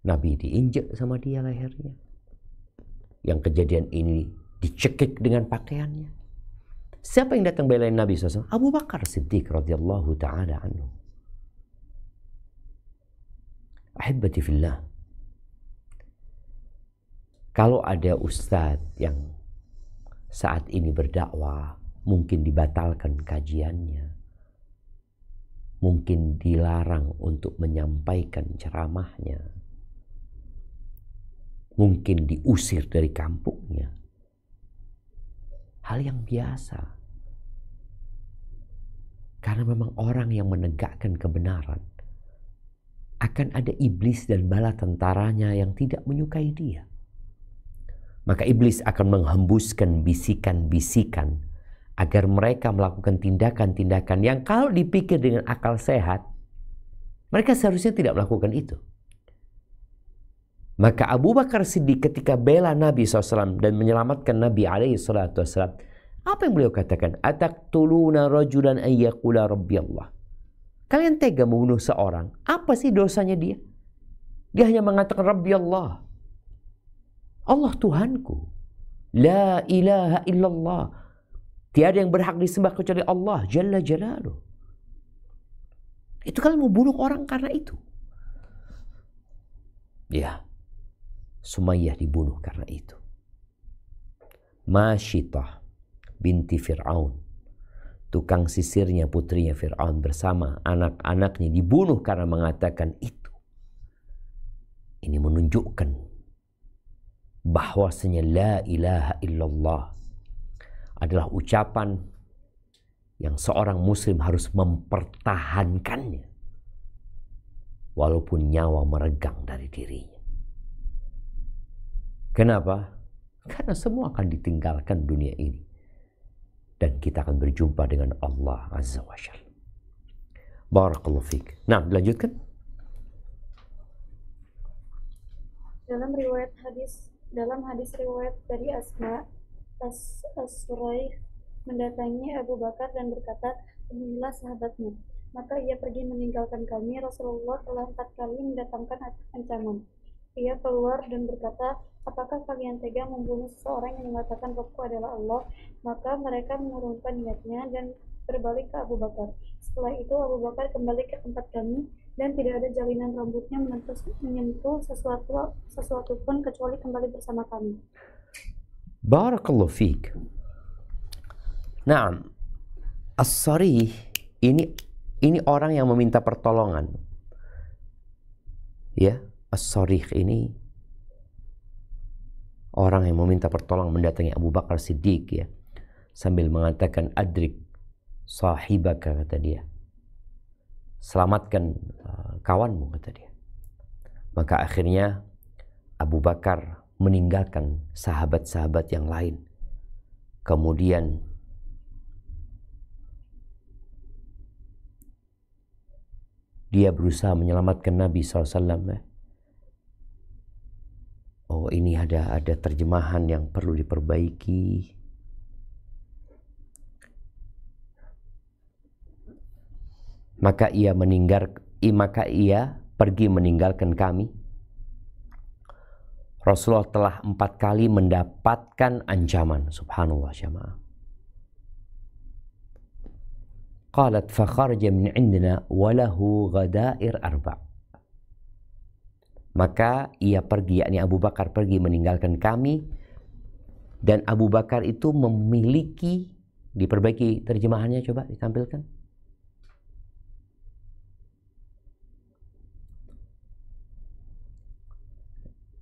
Nabi diinjek sama dia lehernya. Yang kejadian ini dicekik dengan pakaiannya. Siapa yang datang belain Nabi SAW? Abu Bakar Siddiq radhiyallahu ta'ala anhu. Ahibbati fillah. Kalau ada ustadz yang saat ini berdakwah, mungkin dibatalkan kajiannya, mungkin dilarang untuk menyampaikan ceramahnya, mungkin diusir dari kampungnya. Hal yang biasa. Karena memang orang yang menegakkan kebenaran, akan ada iblis dan bala tentaranya yang tidak menyukai dia. Maka iblis akan menghembuskan bisikan-bisikan agar mereka melakukan tindakan-tindakan yang kalau dipikir dengan akal sehat, mereka seharusnya tidak melakukan itu. Maka Abu Bakar Siddiq ketika bela Nabi SAW dan menyelamatkan Nabi SAW, apa yang beliau katakan? Ataqtuluna rajulan an yaqula rabbi Allah. Kalian tega membunuh seorang, apa sih dosanya dia? Dia hanya mengatakan Rabbi Allah. Allah Tuhanku. La ilaha illallah. Tiada yang berhak disembah kecuali Allah Jalla Jalaluh. Itu kalian mau bunuh orang karena itu. Ya. Sumayyah dibunuh karena itu. Masyitah binti Fir'aun, tukang sisirnya putrinya Fir'aun bersama anak-anaknya dibunuh karena mengatakan itu. Ini menunjukkan bahwasanya la ilaha illallah adalah ucapan yang seorang muslim harus mempertahankannya walaupun nyawa meregang dari dirinya. Kenapa? Karena semua akan ditinggalkan dunia ini dan kita akan berjumpa dengan Allah Azza wa Jalla. Barakallahu fiik. Nah, dilanjutkan. Dalam hadis riwayat dari Asma As-Suraih mendatangi Abu Bakar dan berkata, "Temui sahabatmu." Maka ia pergi meninggalkan kami. Rasulullah telah 4 kali mendatangkan ancaman. Ia keluar dan berkata, apakah kalian tega membunuh seseorang yang mengatakan Rabbku adalah Allah? Maka mereka mengurungkan niatnya dan berbalik ke Abu Bakar. Setelah itu Abu Bakar kembali ke tempat kami dan tidak ada jalinan rambutnya menyentuh sesuatu pun kecuali kembali bersama kami. Barakallahu fiik. Naam. As-Sarih ini orang yang meminta pertolongan. Ya, As-Sarih ini orang yang meminta pertolongan mendatangi Abu Bakar Siddiq, ya, sambil mengatakan adrik sahibaka, kata dia. Selamatkan kawanmu, kata dia. Maka akhirnya Abu Bakar meninggalkan sahabat-sahabat yang lain. Kemudian dia berusaha menyelamatkan Nabi SAW. Oh, ini ada terjemahan yang perlu diperbaiki. Maka ia pergi meninggalkan kami. Rasulullah telah 4 kali mendapatkan ancaman. Subhanallah jamaah. Qalat fa kharaja min indina wa lahu ghadair 4. Maka ia pergi, yakni Abu Bakar pergi meninggalkan kami, dan Abu Bakar itu memiliki, diperbaiki terjemahannya, coba ditampilkan.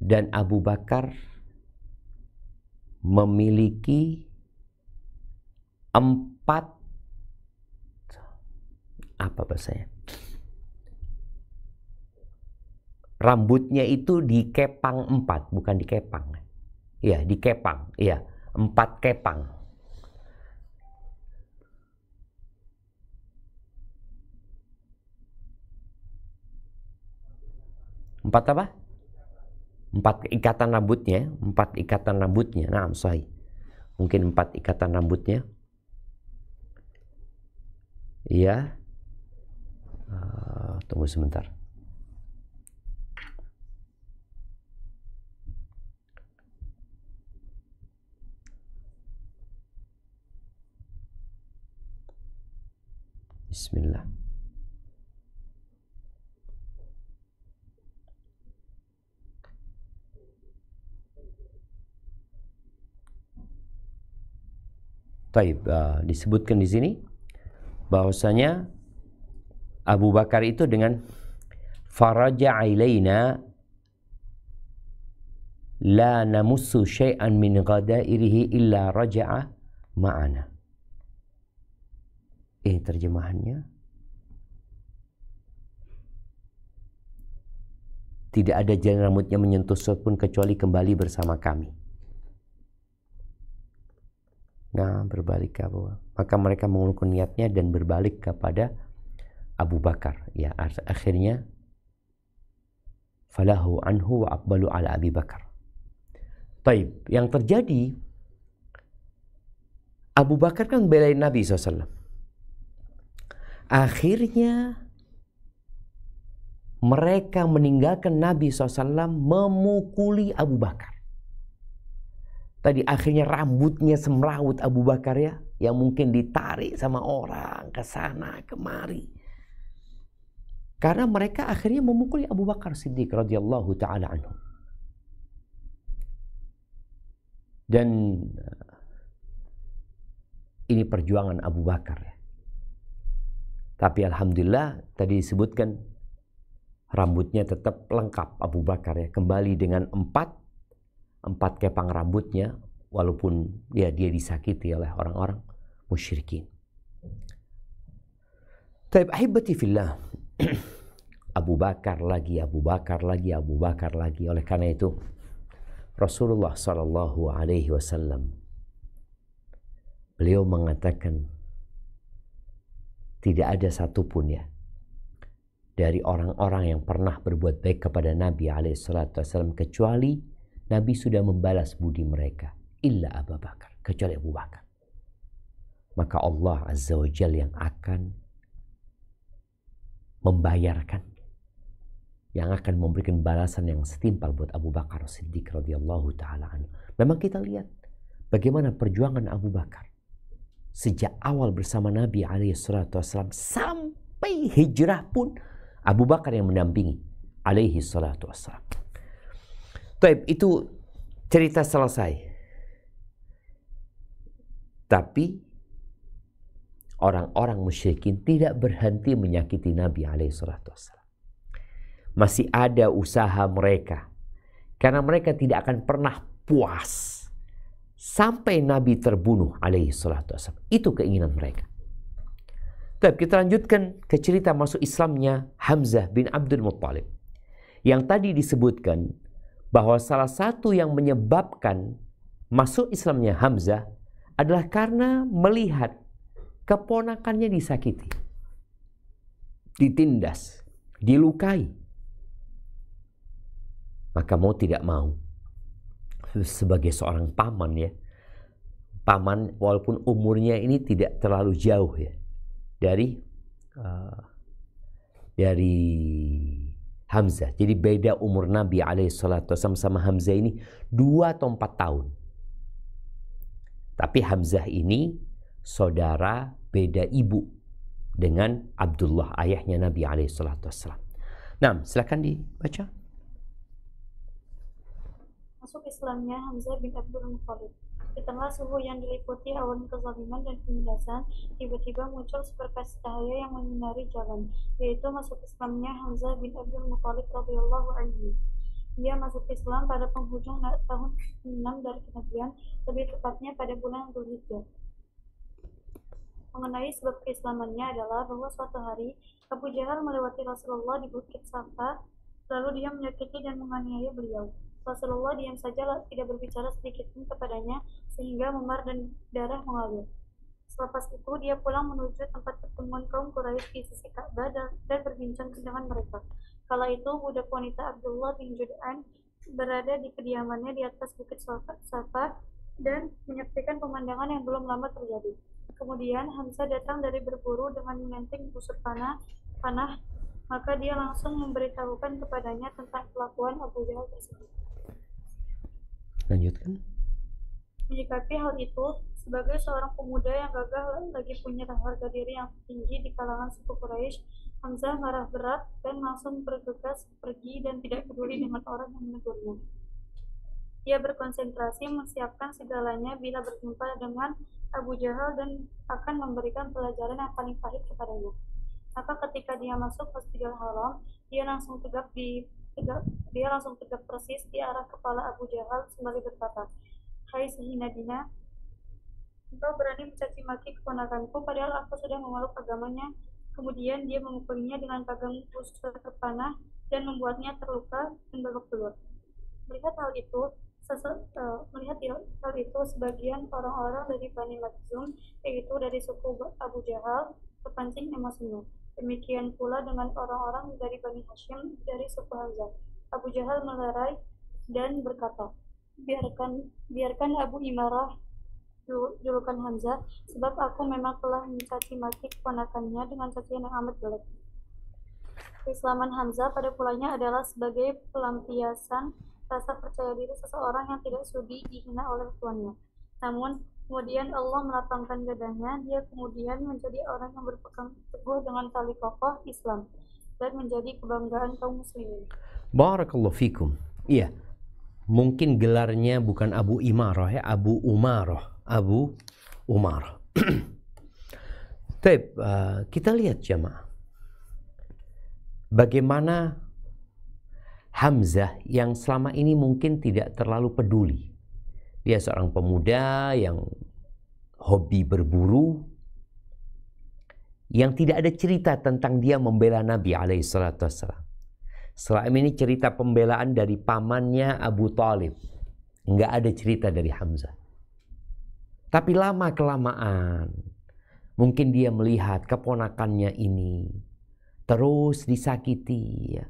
Dan Abu Bakar memiliki 4, apa bahasanya? Rambutnya itu dikepang 4, bukan dikepang. Iya, dikepang. Iya, 4 kepang. 4 apa? 4 ikatan rambutnya, 4 ikatan rambutnya. Nah, sahih. Mungkin 4 ikatan rambutnya. Iya. Tunggu sebentar. Bismillah. Taib, disebutkan di sini bahwasanya Abu Bakar itu dengan faraja ilaina la namussu syai'an min ghadairihi illa raja'a ma'ana. Ini terjemahannya. Tidak ada jalan rambutnya menyentuh sesuatu pun kecuali kembali bersama kami. Nah, berbalik ke Abu Bakar. Maka mereka mengulurkan niatnya dan berbalik kepada Abu Bakar. Ya, akhirnya falahu anhu wa aqbalu ala Abi Bakar. Taib, yang terjadi Abu Bakar kan belain Nabi SAW. Akhirnya mereka meninggalkan Nabi SAW memukuli Abu Bakar. Tadi akhirnya rambutnya semrawut Abu Bakar ya, yang mungkin ditarik sama orang ke sana kemari. Karena mereka akhirnya memukuli Abu Bakar Siddiq radhiyallahu taala anhu. Dan ini perjuangan Abu Bakar ya. Tapi alhamdulillah tadi disebutkan rambutnya tetap lengkap Abu Bakar ya, kembali dengan 4 kepang rambutnya, walaupun ya dia disakiti oleh orang-orang musyrikin. Taib ahibati fillah. Abu Bakar lagi, Abu Bakar lagi, Abu Bakar lagi. Oleh karena itu Rasulullah sallallahu alaihi wasallam beliau mengatakan tidak ada satupun ya dari orang-orang yang pernah berbuat baik kepada Nabi alaihi salatu wasallam kecuali Nabi sudah membalas budi mereka, illa Abu Bakar, kecuali Abu Bakar. Maka Allah Azza wa Jalla yang akan membayarkan, yang akan memberikan balasan yang setimpal buat Abu Bakar Siddiq radhiyallahu taala anhu. Memang kita lihat bagaimana perjuangan Abu Bakar sejak awal bersama Nabi alaihi salatu wasallam sampai hijrah pun Abu Bakar yang mendampingi alaihi salatu wasallam. Taib, itu cerita selesai. Tapi orang-orang musyrikin tidak berhenti menyakiti Nabi alaihissalatu wassalam. Masih ada usaha mereka. Karena mereka tidak akan pernah puas sampai Nabi terbunuh alaihissalatu wassalam. Itu keinginan mereka. Taib, kita lanjutkan ke cerita masuk Islamnya Hamzah bin Abdul Muttalib. Yang tadi disebutkan bahwa salah satu yang menyebabkan masuk Islamnya Hamzah adalah karena melihat keponakannya disakiti, ditindas, dilukai. Maka mau tidak mau, sebagai seorang paman ya, paman walaupun umurnya ini tidak terlalu jauh ya dari Hamzah. Jadi beda umur Nabi alaihissalatu wasallam sama Hamzah ini 2 atau 4 tahun. Tapi Hamzah ini saudara beda ibu dengan Abdullah, ayahnya Nabi alaihissalatu wasallam. Nah, silakan dibaca. Masuk Islamnya Hamzah bin Abdul Muttalib. Di tengah suhu yang diliputi awan kezaliman dan penindasan, tiba-tiba muncul seberkas cahaya yang menyinari jalan, yaitu masuk Islamnya Hamzah bin Abdul Muttalib radhiyallahu anhu. Dia masuk Islam pada penghujung tahun 6 dari kenabian, lebih tepatnya pada bulan Dzulhijjah. Mengenai sebab keislamannya adalah bahwa suatu hari Abu Jahal melewati Rasulullah di Bukit Safa, lalu dia menyakiti dan menganiaya beliau. Rasulullah diam saja, tidak berbicara sedikit pun kepadanya, sehingga memar dan darah mengalir. Selepas itu dia pulang menuju tempat pertemuan kaum Quraisy di sisi Ka'bah dan berbincang dengan mereka. Kala itu budak wanita Abdullah bin Jud'an berada di kediamannya di atas bukit Safa dan menyaksikan pemandangan yang belum lama terjadi. Kemudian Hamzah datang dari berburu dengan menenteng busur panah, maka dia langsung memberitahukan kepadanya tentang kelakuan Abu Jahal tersebut. Lanjutkan. Menyikapi hal itu, sebagai seorang pemuda yang gagah lagi punya harga diri yang tinggi di kalangan suku Quraisy, Hamzah marah berat dan langsung bergegas pergi dan tidak peduli dengan orang yang menegurnya. Dia berkonsentrasi menyiapkan segalanya bila berjumpa dengan Abu Jahal dan akan memberikan pelajaran yang paling pahit kepadanya. Maka ketika dia masuk Masjidil Haram, dia langsung tegap persis di arah kepala Abu Jahal sembari berkata, "Hai Sayyidina, engkau berani mencaci maki keponakanku padahal aku sudah memeluk agamanya." Kemudian dia memukulinya dengan pagang busur panah dan membuatnya terluka dan babak belur. Melihat hal itu, sebagian orang-orang dari Bani Makhzum, yaitu dari suku Abu Jahal, terpancing emosinya. Demikian pula dengan orang-orang dari Bani Hashim dari suku Hamzah. Abu Jahal melerai dan berkata, biarkan Abu Imarah julukan Hamzah, sebab aku memang telah mencaci maki keponakannya dengan cacian yang amat jelek. Keislaman Hamzah pada mulanya adalah sebagai pelampiasan rasa percaya diri seseorang yang tidak sudi dihina oleh tuannya. Namun kemudian Allah melapangkan dadanya, dia kemudian menjadi orang yang berpegang teguh dengan tali kokoh Islam dan menjadi kebanggaan kaum muslimin. Barakallahu fikum. Iya, mungkin gelarnya bukan Abu Imarah ya, Abu Umarah. Abu Umarah. Kita lihat jamaah, bagaimana Hamzah yang selama ini mungkin tidak terlalu peduli. Dia seorang pemuda yang hobi berburu, yang tidak ada cerita tentang dia membela Nabi alaihissalam. Selama ini cerita pembelaan dari pamannya Abu Talib, nggak ada cerita dari Hamzah. Tapi lama-kelamaan, mungkin dia melihat keponakannya ini terus disakiti. Ya.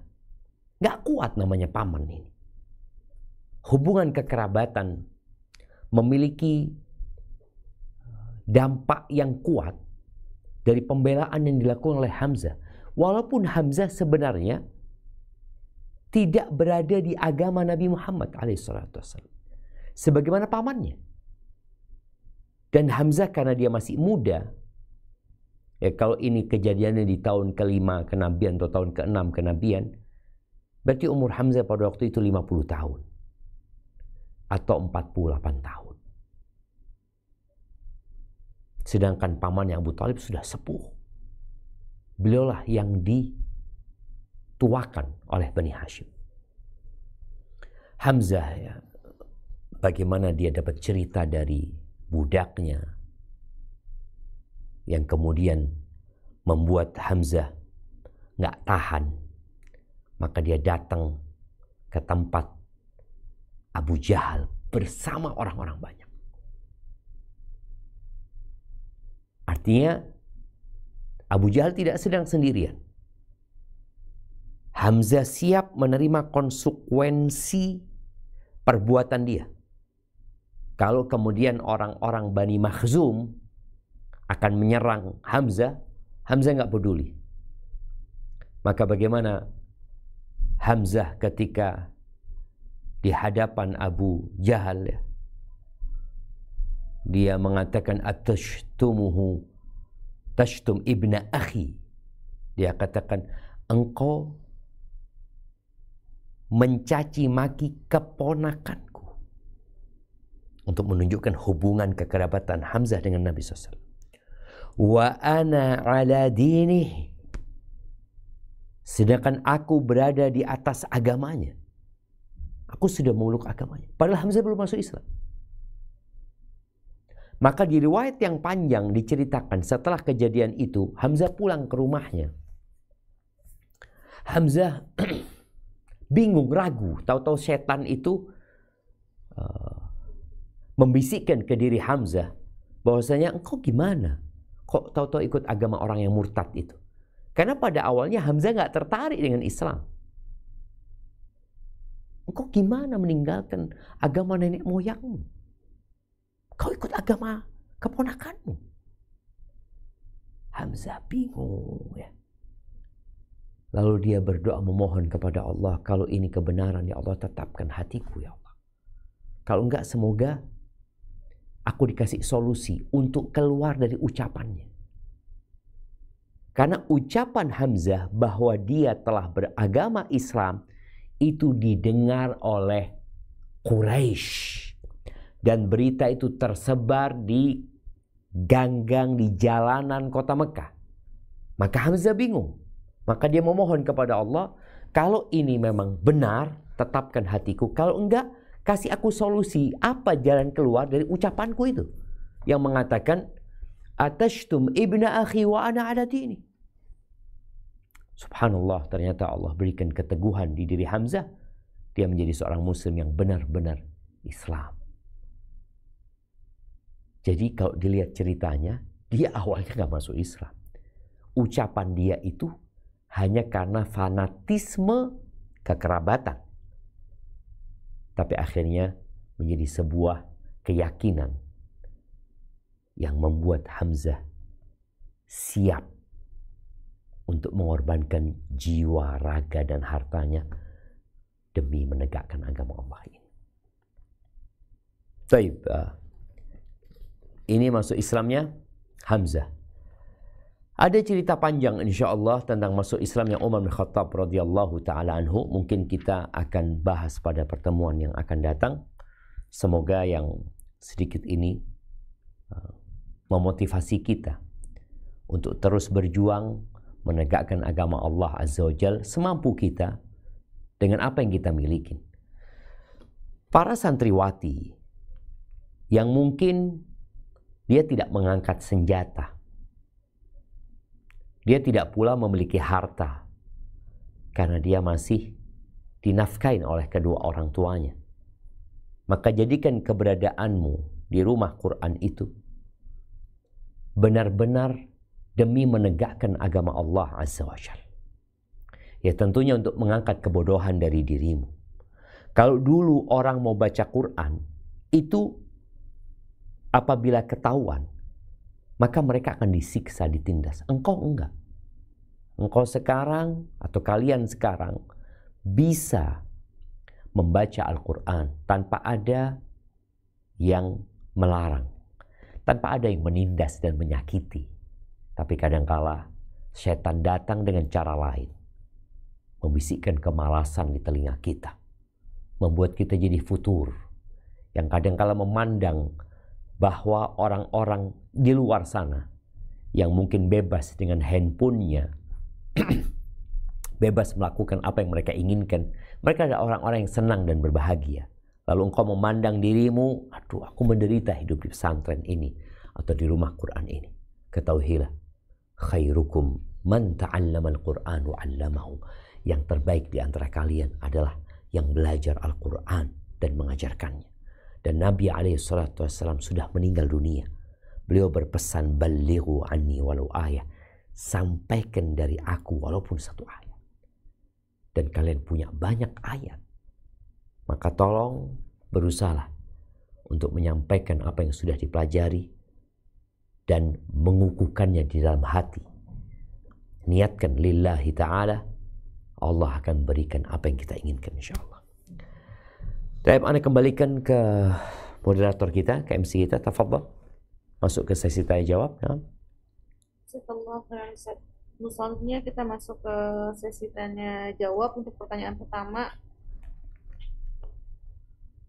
Nggak kuat namanya paman ini. Hubungan kekerabatan memiliki dampak yang kuat dari pembelaan yang dilakukan oleh Hamzah. Walaupun Hamzah sebenarnya tidak berada di agama Nabi Muhammad alaihissalam, sebagaimana pamannya. Dan Hamzah karena dia masih muda, ya kalau ini kejadiannya di tahun ke-5 kenabian atau tahun ke-6 kenabian, berarti umur Hamzah pada waktu itu 50 tahun atau 48 tahun. Sedangkan pamannya Abu Talib sudah sepuh. Beliaulah yang dituakan oleh Bani Hashim. Hamzah ya, bagaimana dia dapat cerita dari budaknya yang kemudian membuat Hamzah nggak tahan, maka dia datang ke tempat Abu Jahal bersama orang-orang banyak. Artinya Abu Jahal tidak sedang sendirian. Hamzah siap menerima konsekuensi perbuatan dia. Kalau kemudian orang-orang Bani Makhzum akan menyerang Hamzah, Hamzah nggak peduli. Maka bagaimana Hamzah ketika di hadapan Abu Jahal, ya, dia mengatakan atashtum ibna akhi. Dia katakan engkau mencaci maki keponakanku, untuk menunjukkan hubungan kekerabatan Hamzah dengan Nabi SAW. Wa ana ala dinih, sedangkan aku berada di atas agamanya. Aku sudah memeluk agamanya. Padahal Hamzah belum masuk Islam. Maka di riwayat yang panjang diceritakan setelah kejadian itu, Hamzah pulang ke rumahnya. Hamzah bingung, ragu. Tahu-tahu setan itu membisikkan ke diri Hamzah bahwasanya engkau gimana? Kok tahu-tahu ikut agama orang yang murtad itu? Karena pada awalnya Hamzah nggak tertarik dengan Islam. Engkau gimana meninggalkan agama nenek moyangmu? Kau ikut agama keponakanmu. Hamzah bingung ya. Lalu dia berdoa memohon kepada Allah, kalau ini kebenaran ya Allah, tetapkan hatiku ya Allah. Kalau enggak, semoga aku dikasih solusi untuk keluar dari ucapannya. Karena ucapan Hamzah bahwa dia telah beragama Islam itu didengar oleh Quraisy. Dan berita itu tersebar di ganggang, di jalanan kota Mekah. Maka Hamzah bingung. Maka dia memohon kepada Allah, kalau ini memang benar, tetapkan hatiku. Kalau enggak, kasih aku solusi. Apa jalan keluar dari ucapanku itu? Yang mengatakan, atashtum ibna akhi wa ana ala dini. Subhanallah, ternyata Allah berikan keteguhan di diri Hamzah. Dia menjadi seorang muslim yang benar-benar Islam. Jadi kalau dilihat ceritanya, dia awalnya gak masuk Islam. Ucapan dia itu hanya karena fanatisme kekerabatan. Tapi akhirnya menjadi sebuah keyakinan yang membuat Hamzah siap untuk mengorbankan jiwa, raga, dan hartanya demi menegakkan agama Allah ini. Baik, ini masuk Islamnya Hamzah. Ada cerita panjang insya Allah tentang masuk Islamnya Umar bin Khattab radhiyallahu ta'ala anhu. Mungkin kita akan bahas pada pertemuan yang akan datang. Semoga yang sedikit ini memotivasi kita untuk terus berjuang menegakkan agama Allah Azza wa Jal semampu kita dengan apa yang kita miliki. Para santriwati yang mungkin dia tidak mengangkat senjata, dia tidak pula memiliki harta karena dia masih dinafkain oleh kedua orang tuanya. Maka jadikan keberadaanmu di rumah Quran itu benar-benar demi menegakkan agama Allah Azza wa Jalla. Ya tentunya untuk mengangkat kebodohan dari dirimu. Kalau dulu orang mau baca Quran, itu apabila ketahuan, maka mereka akan disiksa, ditindas. Engkau enggak. Engkau sekarang atau kalian sekarang bisa membaca Al-Quran tanpa ada yang melarang, tanpa ada yang menindas dan menyakiti. Tapi kadangkala setan datang dengan cara lain, membisikkan kemalasan di telinga kita, membuat kita jadi futur, yang kadangkala memandang bahwa orang-orang di luar sana yang mungkin bebas dengan handphonenya, bebas melakukan apa yang mereka inginkan, mereka adalah orang-orang yang senang dan berbahagia. Lalu engkau memandang dirimu, aduh aku menderita hidup di pesantren ini atau di rumah Quran ini. Ketahuilah, khairukum man ta'allama al-Quran wa 'allamahu. Yang terbaik di antara kalian adalah yang belajar Al-Quran dan mengajarkannya. Dan Nabi SAW sudah meninggal dunia. Beliau berpesan, balighu anni walau ayah. Sampaikan dari aku walaupun satu ayat. Dan kalian punya banyak ayat. Maka tolong berusahalah untuk menyampaikan apa yang sudah dipelajari dan mengukuhkannya di dalam hati. Niatkan lillahi ta'ala, Allah akan berikan apa yang kita inginkan insyaAllah. Baik, Anda kembalikan ke moderator kita, ke MC kita, tafadhal. Masuk ke sesi tanya jawab. Ya. Setelah selanjutnya kita masuk ke sesi tanya jawab. Untuk pertanyaan pertama,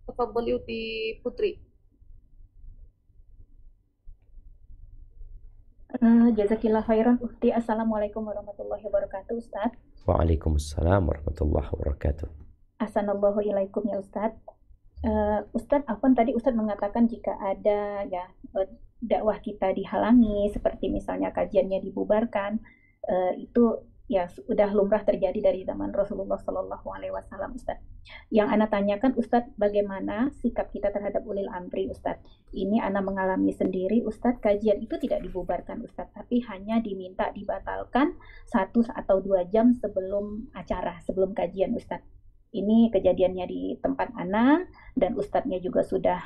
tafadhal Uti Putri. Jazakillah khairan Ufti. Assalamualaikum warahmatullahi wabarakatuh, Ustaz. Waalaikumsalam warahmatullahi wabarakatuh. Ahsanallahu ilaikum ya Ustaz. Ustaz, tadi Ustaz mengatakan jika ada ya dakwah kita dihalangi, seperti misalnya kajiannya dibubarkan, itu ya sudah lumrah terjadi dari zaman Rasulullah Shallallahu Alaihi Wasallam, Ustaz. Yang Ana tanyakan, Ustaz, bagaimana sikap kita terhadap ulil amri, Ustaz? Ini Ana mengalami sendiri, Ustaz. Kajian itu tidak dibubarkan, Ustaz, tapi hanya diminta dibatalkan 1 atau 2 jam sebelum acara, sebelum kajian, Ustaz. ini kejadiannya di tempat Ana dan ustadznya juga sudah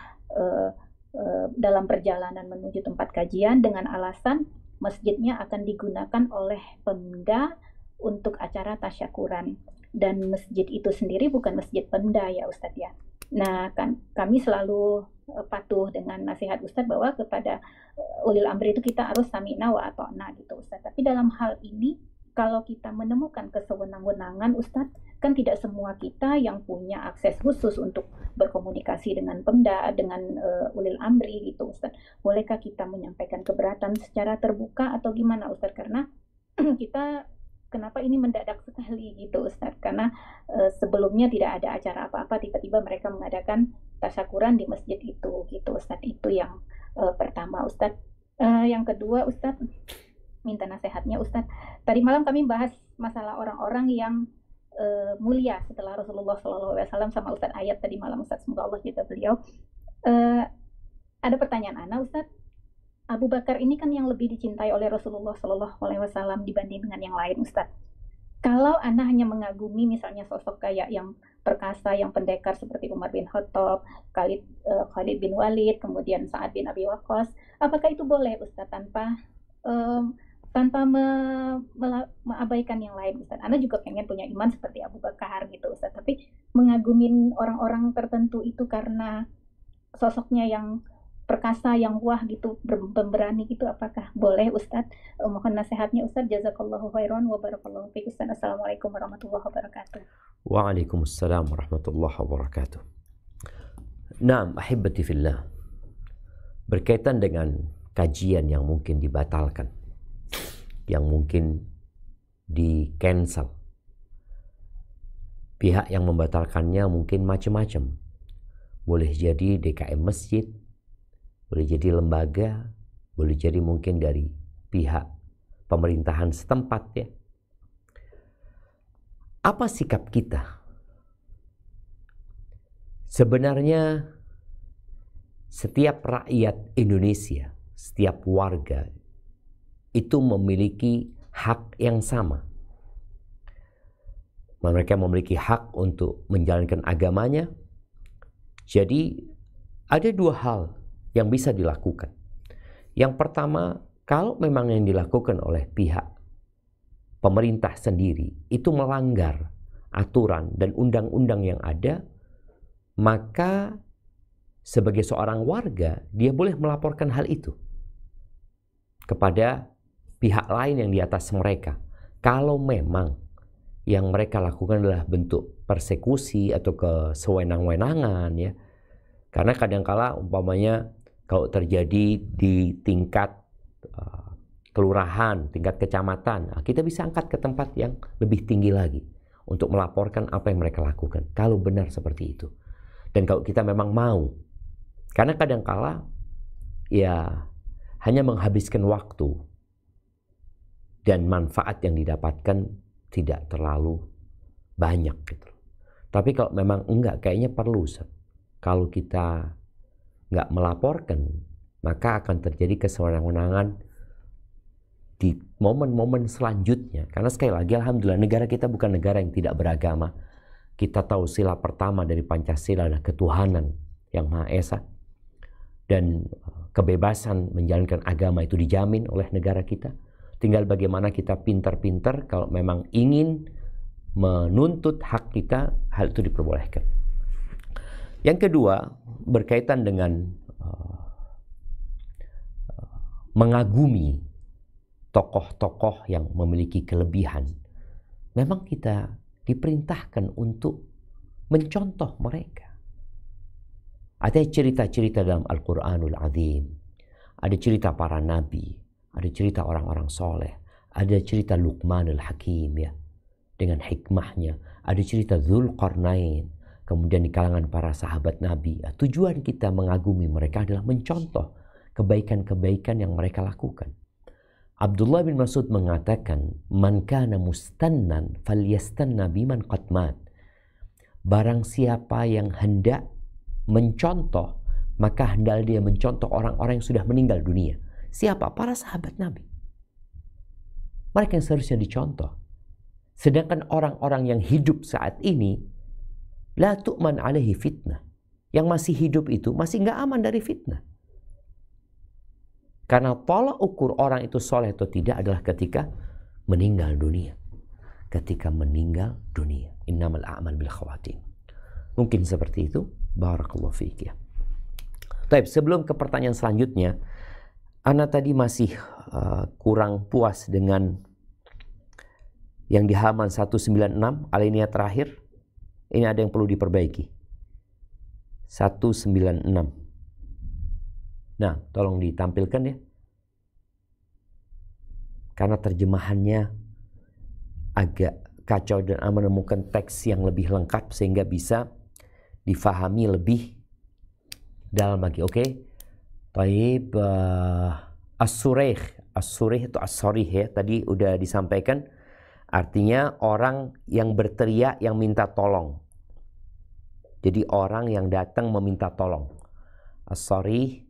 dalam perjalanan menuju tempat kajian dengan alasan masjidnya akan digunakan oleh Pemda untuk acara tasyakuran, dan masjid itu sendiri bukan masjid Pemda ya Ustadz ya. Nah, kan kami selalu patuh dengan nasihat Ustadz bahwa kepada ulil amri itu kita harus sami'na wa ata'na gitu Ustadz. Tapi dalam hal ini kalau kita menemukan kesewenang-wenangan Ustadz, kan tidak semua kita yang punya akses khusus untuk berkomunikasi dengan Pemda, dengan ulil amri gitu Ustadz. Bolehkah kita menyampaikan keberatan secara terbuka atau gimana Ustadz? Karena kita kenapa ini mendadak sekali gitu Ustadz? Karena sebelumnya tidak ada acara apa-apa, tiba-tiba mereka mengadakan tasyakuran di masjid itu gitu Ustadz. Itu yang pertama Ustadz. Yang kedua Ustadz, minta nasihatnya Ustadz. Tadi malam kami bahas masalah orang-orang yang mulia setelah Rasulullah SAW sama Ustadz Ayat tadi malam Ustadz, semoga Allah jaga beliau. Ada pertanyaan Ana Ustadz, Abu Bakar ini kan yang lebih dicintai oleh Rasulullah SAW dibanding dengan yang lain Ustadz. Kalau Ana hanya mengagumi misalnya sosok kayak yang perkasa, yang pendekar seperti Umar bin Khattab, Khalid bin Walid, kemudian Sa'ad bin Abi Waqqas, apakah itu boleh Ustadz tanpa mengabaikan yang lain Ustadz? Ana juga pengen punya iman seperti Abu Bakar gitu Ustadz, tapi mengagumin orang-orang tertentu itu karena sosoknya yang perkasa, yang wah gitu, pemberani gitu, apakah boleh Ustadz? Mohon nasihatnya Ustadz. Jazakallahu khairan wa barakallahu fiik Ustadz. Assalamualaikum warahmatullahi wabarakatuh. Waalaikumsalam warahmatullahi wabarakatuh. Naam, ahibati fillah. Berkaitan dengan kajian yang mungkin dibatalkan, yang mungkin di-cancel. Pihak yang membatalkannya mungkin macam-macam. Boleh jadi DKM masjid, boleh jadi lembaga, boleh jadi mungkin dari pihak pemerintahan setempat ya. Apa sikap kita? Sebenarnya setiap rakyat Indonesia, setiap warga itu memiliki hak yang sama. Mereka memiliki hak untuk menjalankan agamanya. Jadi ada dua hal yang bisa dilakukan. Yang pertama, kalau memang yang dilakukan oleh pihak pemerintah sendiri itu melanggar aturan dan undang-undang yang ada, maka sebagai seorang warga dia boleh melaporkan hal itu kepada pihak lain yang di atas mereka. Kalau memang yang mereka lakukan adalah bentuk persekusi atau kesewenang-wenangan ya. Karena kadangkala umpamanya kalau terjadi di tingkat kelurahan, tingkat kecamatan, kita bisa angkat ke tempat yang lebih tinggi lagi untuk melaporkan apa yang mereka lakukan. Kalau benar seperti itu. Dan kalau kita memang mau. Karena kadangkala ya hanya menghabiskan waktu dan manfaat yang didapatkan tidak terlalu banyak gitu. Tapi kalau memang enggak, kayaknya perlu. Kalau kita enggak melaporkan, maka akan terjadi kesewenang-wenangan di momen-momen selanjutnya. Karena sekali lagi, alhamdulillah, negara kita bukan negara yang tidak beragama. Kita tahu sila pertama dari Pancasila adalah ketuhanan yang Maha Esa. Dan kebebasan menjalankan agama itu dijamin oleh negara kita. Tinggal bagaimana kita pintar-pintar kalau memang ingin menuntut hak kita, hal itu diperbolehkan. Yang kedua, berkaitan dengan mengagumi tokoh-tokoh yang memiliki kelebihan. Memang kita diperintahkan untuk mencontoh mereka. Ada cerita-cerita dalam Al-Quranul Azim. Ada cerita para nabi. Ada cerita orang-orang soleh. Ada cerita Luqmanul Hakim ya, dengan hikmahnya. Ada cerita Dzulqarnain. Kemudian di kalangan para sahabat Nabi. Tujuan kita mengagumi mereka adalah mencontoh kebaikan-kebaikan yang mereka lakukan. Abdullah bin Mas'ud mengatakan, "Man kana mustannan falyastanna biman qad mat." Barang siapa yang hendak mencontoh, maka hendaklah dia mencontoh orang-orang yang sudah meninggal dunia. Siapa? Para sahabat Nabi. Mereka yang seharusnya dicontoh. Sedangkan orang-orang yang hidup saat ini, La tu'man alaihi fitnah. Yang masih hidup itu masih nggak aman dari fitnah. Karena tolak ukur orang itu soleh atau tidak adalah ketika meninggal dunia. Ketika meninggal dunia. Innamal a'mal bil khawatim. Mungkin seperti itu. Barakallahu fiik ya. Baik, sebelum ke pertanyaan selanjutnya, Ana tadi masih kurang puas dengan yang di halaman 196, alinea terakhir. Ini ada yang perlu diperbaiki. 196. Nah, tolong ditampilkan ya. Karena terjemahannya agak kacau dan Ana menemukan teks yang lebih lengkap sehingga bisa difahami lebih dalam lagi. Oke. Baik, as-surih. As-surih itu as-sarih ya. Tadi udah disampaikan. Artinya orang yang berteriak yang minta tolong. Jadi orang yang datang meminta tolong. As-sarih.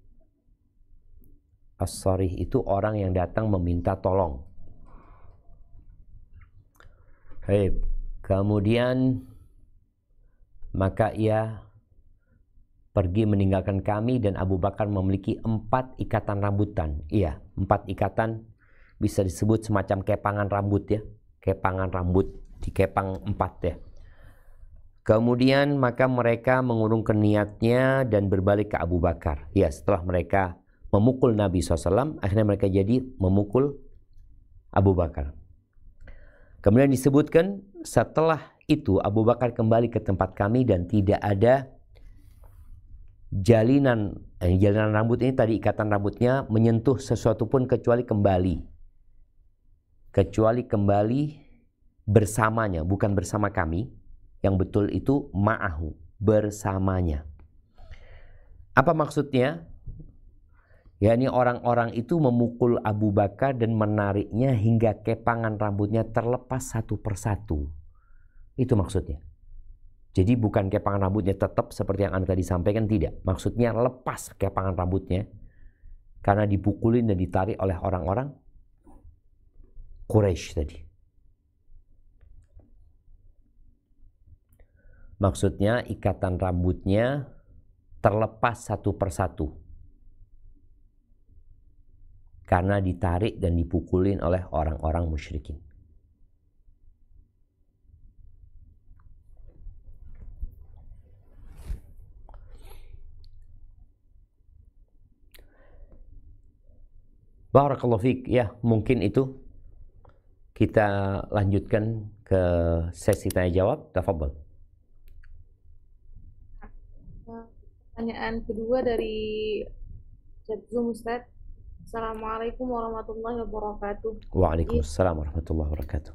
As-sarih itu orang yang datang meminta tolong. Baik. Kemudian maka ia pergi meninggalkan kami dan Abu Bakar memiliki 4 ikatan rambutan. Iya, 4 ikatan bisa disebut semacam kepangan rambut ya. Kepangan rambut, dikepang 4 ya. Kemudian maka mereka mengurungkan niatnya dan berbalik ke Abu Bakar. Ya, setelah mereka memukul Nabi SAW, akhirnya mereka jadi memukul Abu Bakar. Kemudian disebutkan setelah itu Abu Bakar kembali ke tempat kami dan tidak ada jalinan rambut ini tadi ikatan rambutnya menyentuh sesuatu pun kecuali kembali bersamanya, bukan bersama kami. Yang betul itu ma'ahu, bersamanya. Apa maksudnya? Ya, ini orang-orang itu memukul Abu Bakar dan menariknya hingga kepangan rambutnya terlepas satu persatu. Itu maksudnya. Jadi bukan kepangan rambutnya tetap seperti yang Anda tadi sampaikan, tidak. Maksudnya lepas kepangan rambutnya karena dipukulin dan ditarik oleh orang-orang Quraisy tadi. Maksudnya ikatan rambutnya terlepas satu persatu karena ditarik dan dipukulin oleh orang-orang musyrikin. Barakallahu fiik. Ya, mungkin itu kita lanjutkan ke sesi tanya jawab. Tafadhol. Pertanyaan kedua dari chat Zoom, Ustaz. Assalamualaikum warahmatullahi wabarakatuh. Waalaikumsalam warahmatullahi wabarakatuh.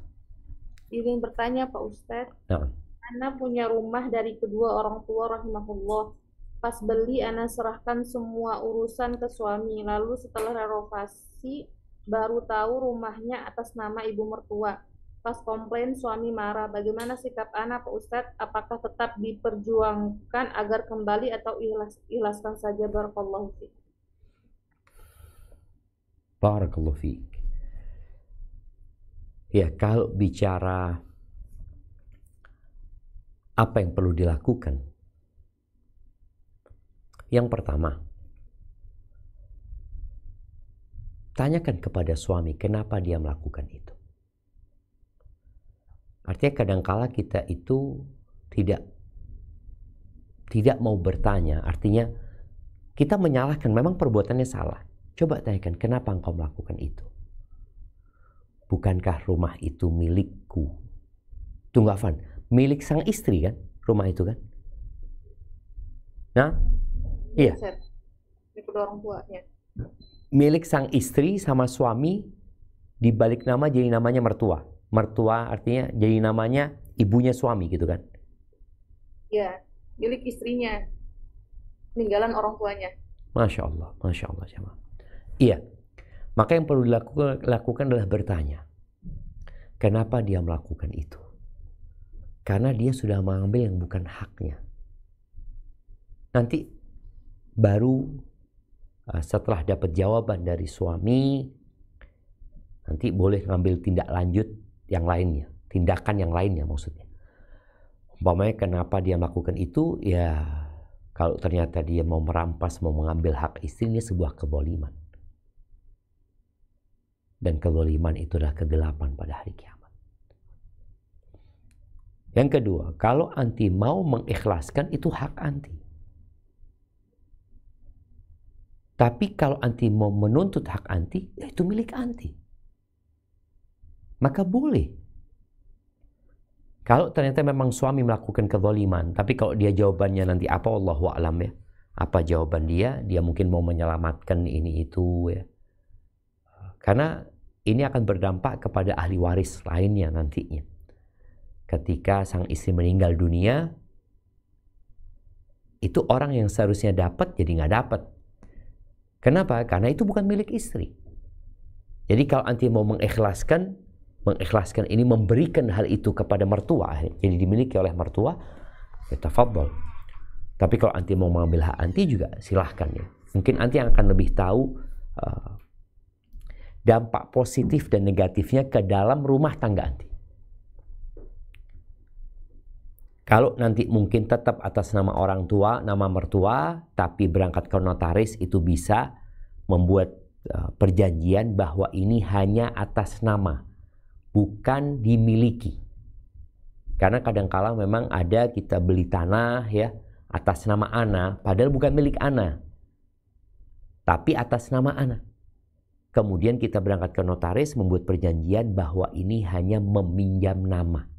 Izin bertanya Pak Ustaz. Nah. Ana punya rumah dari kedua orang tua rahimahullah. Pas beli Ana serahkan semua urusan ke suami. Lalu setelah renovasi baru tahu rumahnya atas nama ibu mertua. Pas komplain suami marah. Bagaimana sikap Ana Pak Ustadz? Apakah tetap diperjuangkan agar kembali atau ikhlaskan saja? Barakallahu fiik. Barakallahu fiik. Ya, kalau bicara apa yang perlu dilakukan, yang pertama, tanyakan kepada suami kenapa dia melakukan itu. Artinya kadangkala kita itu tidak mau bertanya. Artinya kita menyalahkan, memang perbuatannya salah. Coba tanyakan kenapa engkau melakukan itu. Bukankah rumah itu milikku? Tunggu Afan, milik sang istri kan rumah itu kan? Nah, iya. Milik kedua orang tua ya. Milik sang istri sama suami dibalik nama jadi namanya mertua. Mertua artinya jadi namanya ibunya suami gitu kan? Ya, milik istrinya, peninggalan orang tuanya. Masya Allah jemaah. Iya, maka yang perlu dilakukan adalah bertanya, kenapa dia melakukan itu? Karena dia sudah mengambil yang bukan haknya. Nanti baru setelah dapat jawaban dari suami, nanti boleh ngambil tindak lanjut yang lainnya, tindakan yang lainnya maksudnya. Umpamanya kenapa dia melakukan itu, ya kalau ternyata dia mau merampas, mau mengambil hak istrinya, sebuah kezaliman. Dan kezaliman itu adalah kegelapan pada hari kiamat. Yang kedua, kalau anti mau mengikhlaskan, itu hak anti. Tapi kalau anti mau menuntut hak anti, ya itu milik anti. Maka boleh. Kalau ternyata memang suami melakukan kezaliman, tapi kalau dia jawabannya nanti apa, Allahu a'lam ya. Apa jawaban dia? Dia mungkin mau menyelamatkan ini itu ya. Karena ini akan berdampak kepada ahli waris lainnya nantinya. Ketika sang istri meninggal dunia, itu orang yang seharusnya dapat jadi nggak dapat. Kenapa? Karena itu bukan milik istri. Jadi kalau anti mau mengikhlaskan ini, memberikan hal itu kepada mertua, jadi dimiliki oleh mertua, ya tafadhol. Tapi kalau anti mau mengambil hak anti juga silahkan ya. Mungkin anti yang akan lebih tahu dampak positif dan negatifnya ke dalam rumah tangga anti. Kalau nanti mungkin tetap atas nama orang tua, nama mertua, tapi berangkat ke notaris, itu bisa membuat perjanjian bahwa ini hanya atas nama, bukan dimiliki. Karena kadang-kala memang ada kita beli tanah ya atas nama ana, padahal bukan milik ana, tapi atas nama ana. Kemudian kita berangkat ke notaris membuat perjanjian bahwa ini hanya meminjam nama,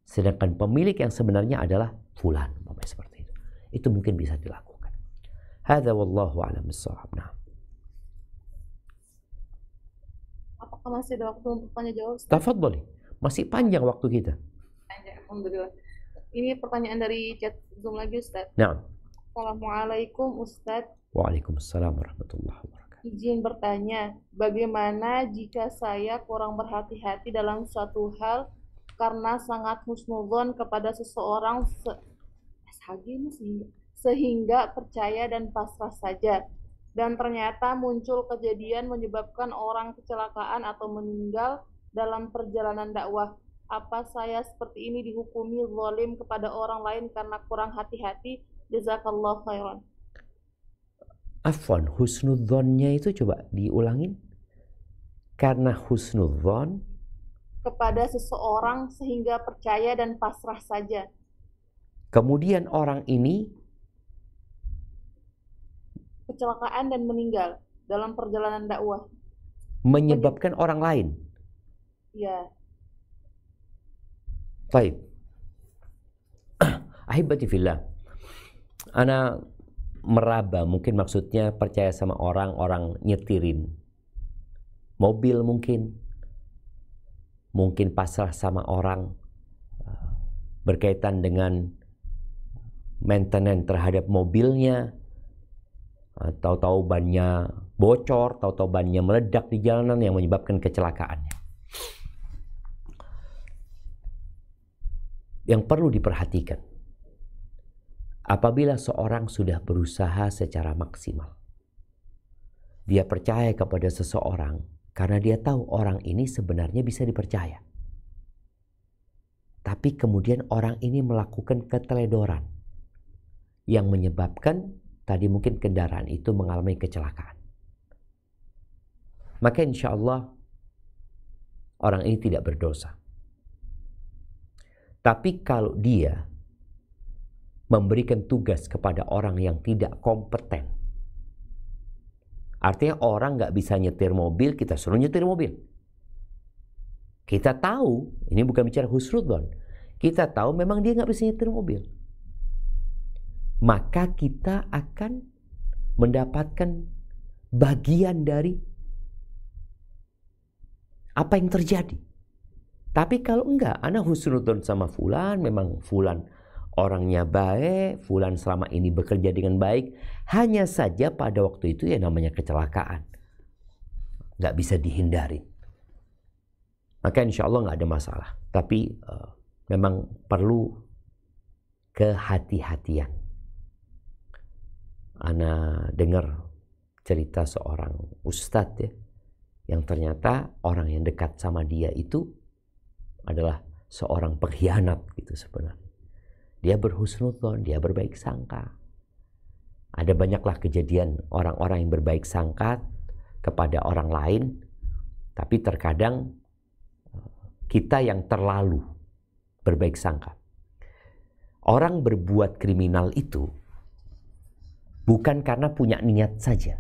sedangkan pemilik yang sebenarnya adalah fulan, seperti itu. Itu mungkin bisa dilakukan. Hadza wallahu a'lam bissawab. Nah. Apakah masih ada waktu untuk tanya jawab? Tafadhol. Masih panjang waktu kita. Alhamdulillah. Ini pertanyaan dari chat Zoom lagi, Ustaz. Nah. Assalamualaikum, Ustaz. Waalaikumsalam warahmatullahi wabarakatuh. Izin bertanya, bagaimana jika saya kurang berhati-hati dalam suatu hal karena sangat husnudzon kepada seseorang sehingga percaya dan pasrah saja, dan ternyata muncul kejadian menyebabkan orang kecelakaan atau meninggal dalam perjalanan dakwah. Apa saya seperti ini dihukumi zalim kepada orang lain karena kurang hati-hati? Jazakallah khairan. Afwan, husnudzonnya itu coba diulangin. Karena husnudzon kepada seseorang sehingga percaya dan pasrah saja. Kemudian orang ini kecelakaan dan meninggal dalam perjalanan dakwah. Menyebabkan orang lain. Ya. Baik. Ahibati fillah. Ana meraba, mungkin maksudnya percaya sama orang nyetirin mobil, mungkin pasrah sama orang berkaitan dengan maintenance terhadap mobilnya, tahu-tahu bannya bocor, tahu-tahu bannya meledak di jalanan yang menyebabkan kecelakaannya. Yang perlu diperhatikan, apabila seorang sudah berusaha secara maksimal, dia percaya kepada seseorang karena dia tahu orang ini sebenarnya bisa dipercaya, tapi kemudian orang ini melakukan keteledoran yang menyebabkan tadi mungkin kendaraan itu mengalami kecelakaan, maka insya Allah orang ini tidak berdosa. Tapi kalau dia memberikan tugas kepada orang yang tidak kompeten, artinya orang nggak bisa nyetir mobil, kita suruh nyetir mobil. Kita tahu, ini bukan bicara husnudzon, kita tahu memang dia nggak bisa nyetir mobil, maka kita akan mendapatkan bagian dari apa yang terjadi. Tapi kalau enggak, ana husnudzon sama fulan, memang fulan orangnya baik, fulan selama ini bekerja dengan baik, hanya saja pada waktu itu ya namanya kecelakaan, nggak bisa dihindari, maka insya Allah nggak ada masalah. Tapi memang perlu kehati-hatian. Ana dengar cerita seorang ustadz ya, yang ternyata orang yang dekat sama dia itu adalah seorang pengkhianat gitu sebenarnya. dia berhusnudzon, dia berbaik sangka. Ada banyaklah kejadian orang-orang yang berbaik sangka kepada orang lain, tapi terkadang kita yang terlalu berbaik sangka. Orang berbuat kriminal itu bukan karena punya niat saja,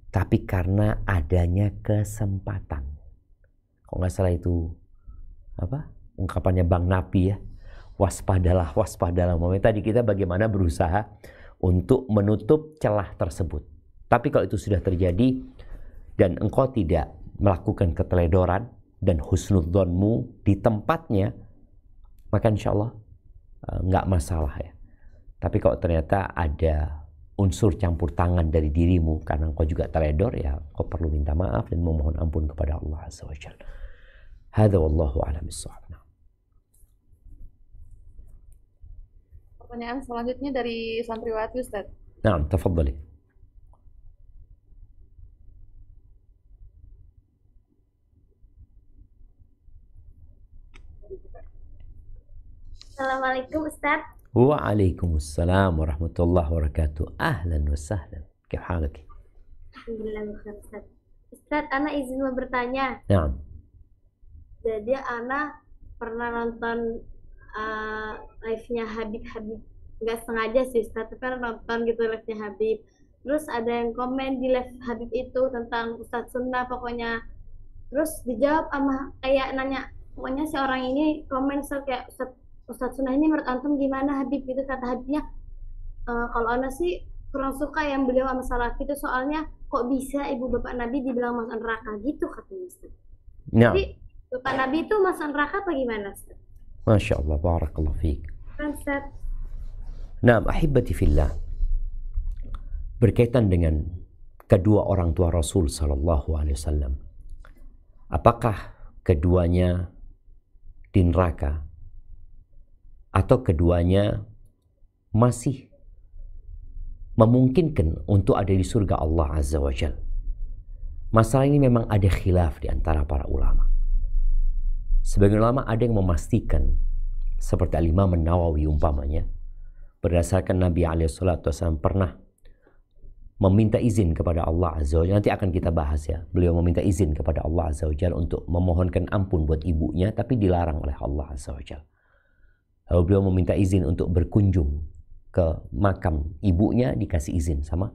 tapi karena adanya kesempatan. Kok nggak salah itu apa ungkapannya Bang Napi ya, waspadalah, waspadalah. Tadi kita bagaimana berusaha untuk menutup celah tersebut. Tapi kalau itu sudah terjadi dan engkau tidak melakukan keteledoran dan husnudzonmu di tempatnya, maka insya Allah nggak masalah ya. Tapi kalau ternyata ada unsur campur tangan dari dirimu karena engkau juga teledor, ya kau perlu minta maaf dan memohon ampun kepada Allah Azza wa Jalla. Hadza wallahu a'lam bissawab. Pertanyaan selanjutnya dari santriwati Ustaz. Naam, tafadhali. Assalamualaikum Ustaz. Waalaikumsalam warahmatullahi wabarakatuh. Ahlan wa sahlan. Kif halak? Alhamdulillah khair Ustaz. Ustaz, ana izin mau bertanya. Naam. Jadi ana pernah nonton live-nya Habib, nggak sengaja sih Ustaz, tapi ana nonton gitu live-nya Habib. Terus ada yang komen di live Habib itu tentang Ustaz Sunnah pokoknya. Terus dijawab sama kayak nanya, pokoknya si orang ini komen kayak Ustaz Sunnah ini menurut antum gimana Habib gitu, kata Habibnya kalau ana sih kurang suka yang beliau sama Salafi itu, soalnya kok bisa ibu bapak Nabi dibilang masuk neraka gitu katanya Ustaz. Naam. Jadi bapak Nabi itu masuk neraka apa gimana Ustaz? Masya Allah, barakallahu fiik. Ustaz. Naam, ahibati fillah. Berkaitan dengan kedua orang tua Rasul sallallahu alaihi wasallam, apakah keduanya di neraka atau keduanya masih memungkinkan untuk ada di surga Allah Azza wa Jalla? Masalah ini memang ada khilaf di antara para ulama. Sebagian ulama ada yang memastikan, seperti Al-Imam An-Nawawi umpamanya, berdasarkan Nabi SAW pernah meminta izin kepada Allah Azza wa Jalla. Nanti akan kita bahas ya. Beliau meminta izin kepada Allah Azza wa Jalla untuk memohonkan ampun buat ibunya, tapi dilarang oleh Allah Azza wa Jalla. Lalu beliau meminta izin untuk berkunjung ke makam ibunya, dikasih izin sama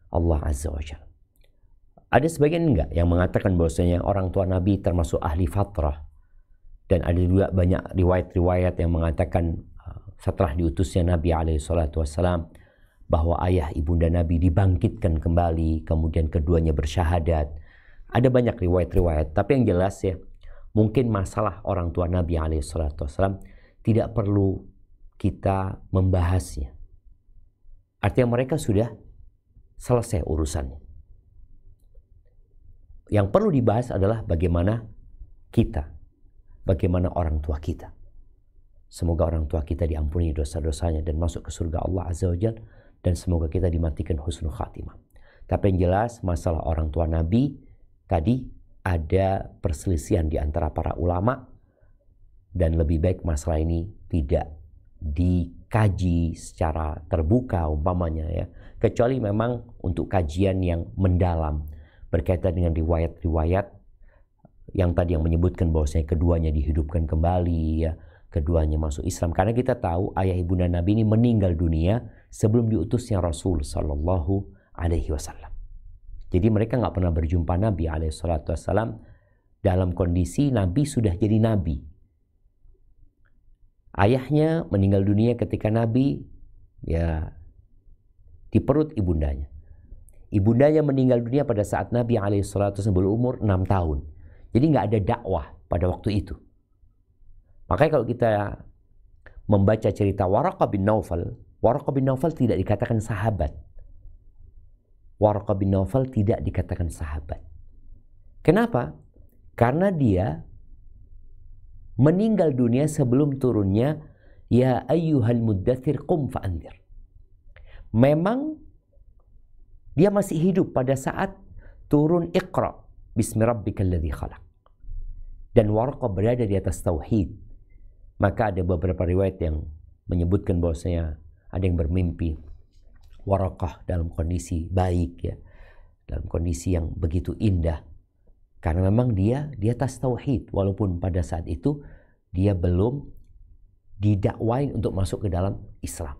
Allah Azza wa Jalla. Ada sebagian enggak yang mengatakan bahwasanya orang tua Nabi termasuk ahli fatrah. Dan ada juga banyak riwayat-riwayat yang mengatakan setelah diutusnya Nabi SAW bahwa ayah ibunda Nabi dibangkitkan kembali, kemudian keduanya bersyahadat. Ada banyak riwayat-riwayat, tapi yang jelas ya, mungkin masalah orang tua Nabi SAW tidak perlu kita membahasnya. Artinya mereka sudah selesai urusannya. Yang perlu dibahas adalah bagaimana kita, bagaimana orang tua kita. Semoga orang tua kita diampuni dosa-dosanya dan masuk ke surga Allah Azza wa Jalla, dan semoga kita dimatikan husnul khatimah. Tapi yang jelas masalah orang tua Nabi tadi ada perselisihan di antara para ulama, dan lebih baik masalah ini tidak dikaji secara terbuka umpamanya ya, kecuali memang untuk kajian yang mendalam berkaitan dengan riwayat-riwayat yang tadi yang menyebutkan bahwasanya keduanya dihidupkan kembali ya, keduanya masuk Islam. Karena kita tahu ayah ibunda Nabi ini meninggal dunia sebelum diutusnya Rasul sallallahu alaihi wasallam. Jadi mereka nggak pernah berjumpa Nabi alaihi salatu wasallam dalam kondisi Nabi sudah jadi Nabi. Ayahnya meninggal dunia ketika Nabi ya di perut ibundanya. Ibundanya meninggal dunia pada saat Nabi alaihi salatu wasallam berumur 6 tahun. Jadi nggak ada dakwah pada waktu itu. Makanya kalau kita membaca cerita Waraqah bin Naufal tidak dikatakan sahabat. Waraqah bin Naufal tidak dikatakan sahabat. Kenapa? Karena dia meninggal dunia sebelum turunnya ya ayyuhal muddathir qum fa'anzir. Memang dia masih hidup pada saat turun Iqra bismi rabbikal ladzi khalaq. Dan Waraqah berada di atas tauhid. Maka ada beberapa riwayat yang menyebutkan bahwasanya ada yang bermimpi Waraqah dalam kondisi baik ya, dalam kondisi yang begitu indah, karena memang dia di atas tauhid walaupun pada saat itu dia belum didakwain untuk masuk ke dalam Islam.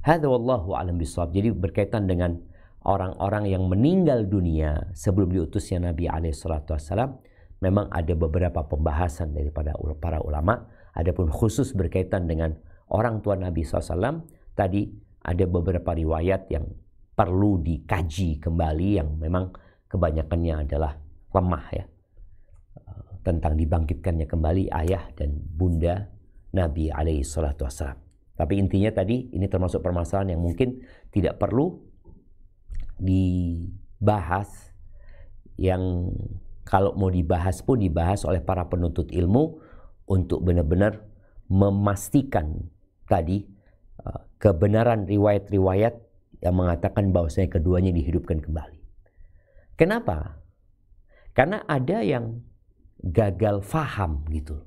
Hadza wallahu a'lam bishawab. Jadi berkaitan dengan orang-orang yang meninggal dunia sebelum diutusnya Nabi SAW, memang ada beberapa pembahasan daripada para ulama. Adapun khusus berkaitan dengan orang tua Nabi SAW, tadi ada beberapa riwayat yang perlu dikaji kembali yang memang kebanyakannya adalah lemah ya, tentang dibangkitkannya kembali ayah dan bunda Nabi SAW. Tapi intinya tadi ini termasuk permasalahan yang mungkin tidak perlu dibahas, yang kalau mau dibahas pun dibahas oleh para penuntut ilmu untuk benar-benar memastikan tadi kebenaran riwayat-riwayat yang mengatakan bahwasanya keduanya dihidupkan kembali. Kenapa? Karena ada yang gagal faham gitu.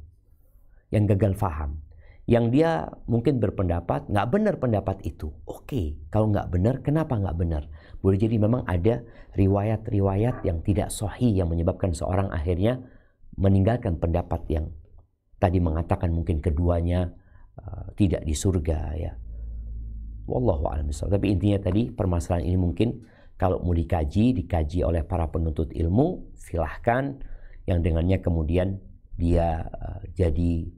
Yang gagal faham. Yang dia mungkin berpendapat nggak benar pendapat itu. Oke, kalau nggak benar, kenapa nggak benar? Boleh jadi memang ada riwayat-riwayat yang tidak sahih yang menyebabkan seorang akhirnya meninggalkan pendapat yang tadi mengatakan mungkin keduanya tidak di surga ya. Wallahu a'lam bishawab. Tapi intinya tadi permasalahan ini mungkin kalau mau dikaji oleh para penuntut ilmu, silahkan, yang dengannya kemudian dia jadi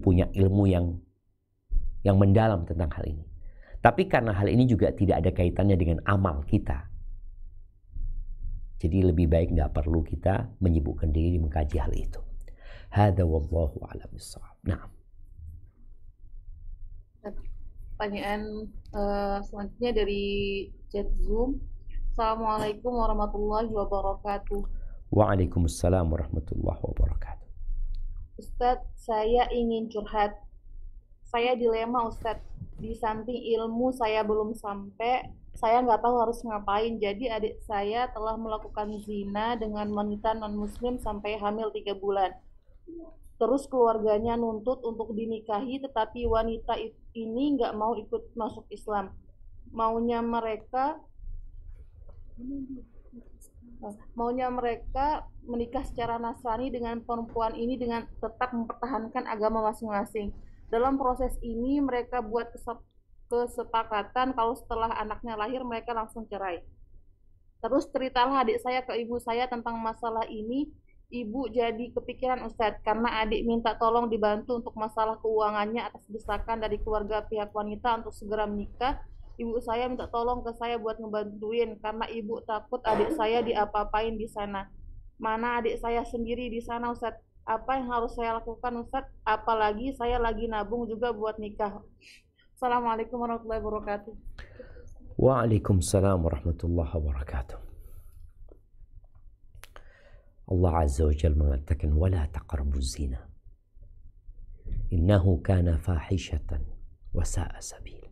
punya ilmu yang mendalam tentang hal ini. Tapi karena hal ini juga tidak ada kaitannya dengan amal kita, jadi lebih baik nggak perlu kita menyibukkan diri mengkaji hal itu. Hadza wallahu a'lam bishawab. Nah, pertanyaan selanjutnya dari chat Zoom. Assalamualaikum warahmatullahi wabarakatuh. Waalaikumsalam warahmatullahi wabarakatuh. Ustadz, saya ingin curhat. Saya dilema, Ustadz. Di samping ilmu saya belum sampai, saya nggak tahu harus ngapain. Jadi adik saya telah melakukan zina dengan wanita non-muslim sampai hamil 3 bulan. Terus keluarganya nuntut untuk dinikahi, tetapi wanita ini nggak mau ikut masuk Islam. Maunya mereka menikah secara Nasrani dengan perempuan ini dengan tetap mempertahankan agama masing-masing. Dalam proses ini mereka buat kesepakatan kalau setelah anaknya lahir mereka langsung cerai. Terus ceritalah adik saya ke ibu saya tentang masalah ini. Ibu jadi kepikiran, Ustadz, karena adik minta tolong dibantu untuk masalah keuangannya atas desakan dari keluarga pihak wanita untuk segera menikah. Ibu saya minta tolong ke saya buat ngebantuin karena ibu takut adik saya diapa-apain di sana. Mana adik saya sendiri di sana, Ustadz? Apa yang harus saya lakukan, Ustadz? Apalagi saya lagi nabung juga buat nikah. Assalamualaikum warahmatullahi wabarakatuh. Waalaikumsalam warahmatullahi wabarakatuh. Allah Azza wa Jalla mengatakan wala taqrabuz zina innahu kana fahishatan wa sa'a sabil.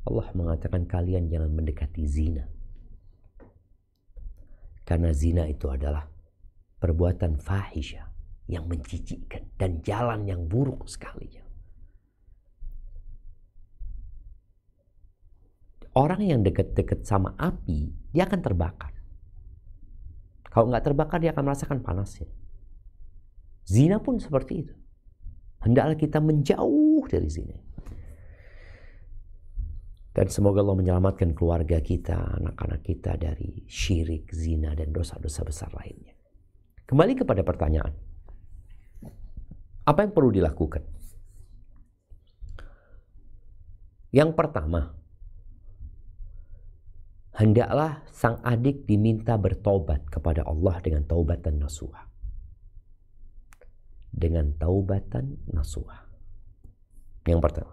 Allah mengatakan kalian jangan mendekati zina, karena zina itu adalah perbuatan fahisyah yang menjijikkan dan jalan yang buruk sekali. Orang yang dekat-dekat sama api dia akan terbakar. Kalau nggak terbakar dia akan merasakan panasnya. Zina pun seperti itu. Hendaklah kita menjauh dari zina. Dan semoga Allah menyelamatkan keluarga kita, anak-anak kita dari syirik, zina, dan dosa-dosa besar lainnya. Kembali kepada pertanyaan. Apa yang perlu dilakukan? Yang pertama, hendaklah sang adik diminta bertaubat kepada Allah dengan taubatan nasuha. Dengan taubatan nasuha. Yang pertama.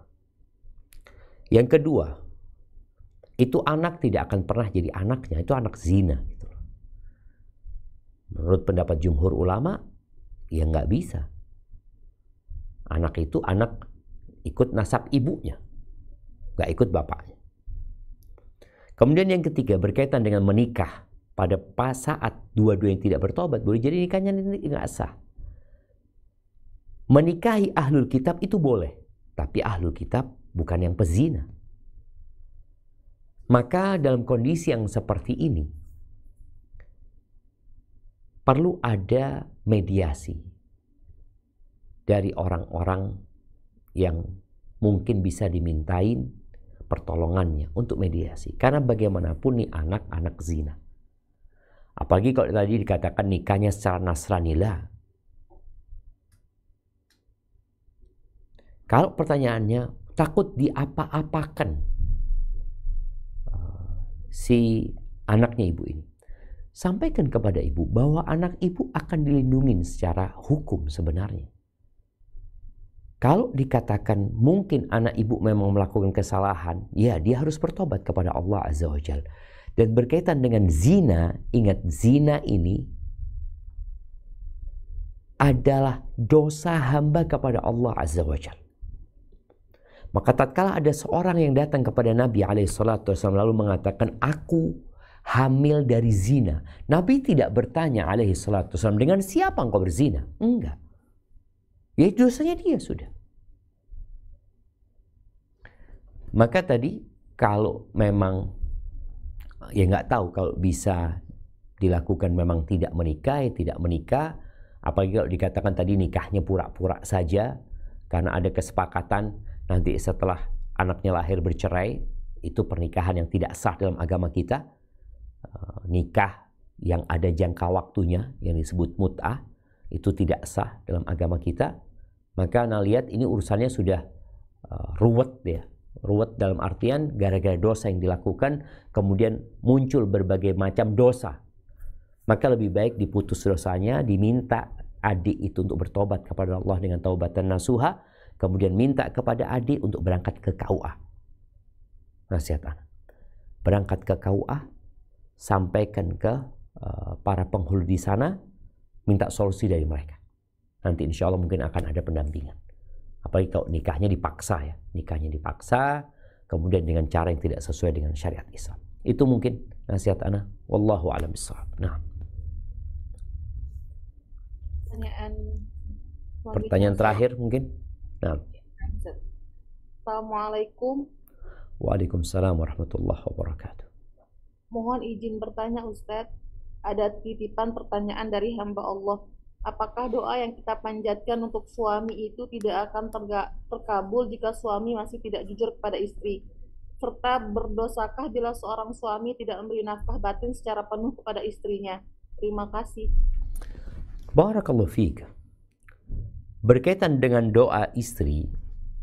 Yang kedua, itu anak tidak akan pernah jadi anaknya, itu anak zina. Gitu. Menurut pendapat jumhur ulama, ya nggak bisa. Anak itu anak ikut nasab ibunya, nggak ikut bapaknya. Kemudian yang ketiga berkaitan dengan menikah pada saat dua-dua yang tidak bertobat, boleh jadi nikahnya nggak sah. Menikahi ahlul kitab itu boleh, tapi ahlul kitab bukan yang pezina. Maka dalam kondisi yang seperti ini perlu ada mediasi dari orang-orang yang mungkin bisa dimintain pertolongannya untuk mediasi. Karena bagaimanapun nih anak-anak zina. Apalagi kalau tadi dikatakan nikahnya secara Nasrani lah. Kalau pertanyaannya takut diapa-apakan si anaknya ibu ini, sampaikan kepada ibu bahwa anak ibu akan dilindungi secara hukum sebenarnya. Kalau dikatakan mungkin anak ibu memang melakukan kesalahan, ya dia harus bertobat kepada Allah Azza wa Jalla. Dan berkaitan dengan zina, ingat zina ini adalah dosa hamba kepada Allah Azza wa Jalla. Maka tatkala ada seorang yang datang kepada Nabi SAW lalu mengatakan, aku hamil dari zina. Nabi tidak bertanya SAW, dengan siapa engkau berzina? Enggak. Ya dosanya dia sudah. Maka tadi kalau memang, ya nggak tahu kalau bisa dilakukan memang tidak menikah, ya tidak menikah. Apalagi kalau dikatakan tadi nikahnya pura-pura saja, karena ada kesepakatan nanti setelah anaknya lahir bercerai, itu pernikahan yang tidak sah dalam agama kita. Nikah yang ada jangka waktunya yang disebut mut'ah, itu tidak sah dalam agama kita. Maka Anda lihat ini urusannya sudah ruwet ya. Ruwet dalam artian gara-gara dosa yang dilakukan, kemudian muncul berbagai macam dosa. Maka lebih baik diputus dosanya, diminta adik itu untuk bertobat kepada Allah dengan taubatan nasuha, kemudian minta kepada adik untuk berangkat ke KUA. Nasihat anak. Berangkat ke KUA, sampaikan ke para penghulu di sana, minta solusi dari mereka. Nanti insya Allah mungkin akan ada pendampingan. Apalagi kalau nikahnya dipaksa ya. Nikahnya dipaksa, kemudian dengan cara yang tidak sesuai dengan syariat Islam. Itu mungkin nasihat anak. Wallahu a'lam bishawab. Nah. Pertanyaan terakhir mungkin. Nah. Assalamualaikum. Waalaikumsalam warahmatullahi wabarakatuh. Mohon izin bertanya Ustadz, ada titipan pertanyaan dari hamba Allah. Apakah doa yang kita panjatkan untuk suami itu tidak akan terkabul jika suami masih tidak jujur kepada istri? Serta berdosakah bila seorang suami tidak memberi nafkah batin secara penuh kepada istrinya? Terima kasih. Barakallahu fiik. Berkaitan dengan doa istri,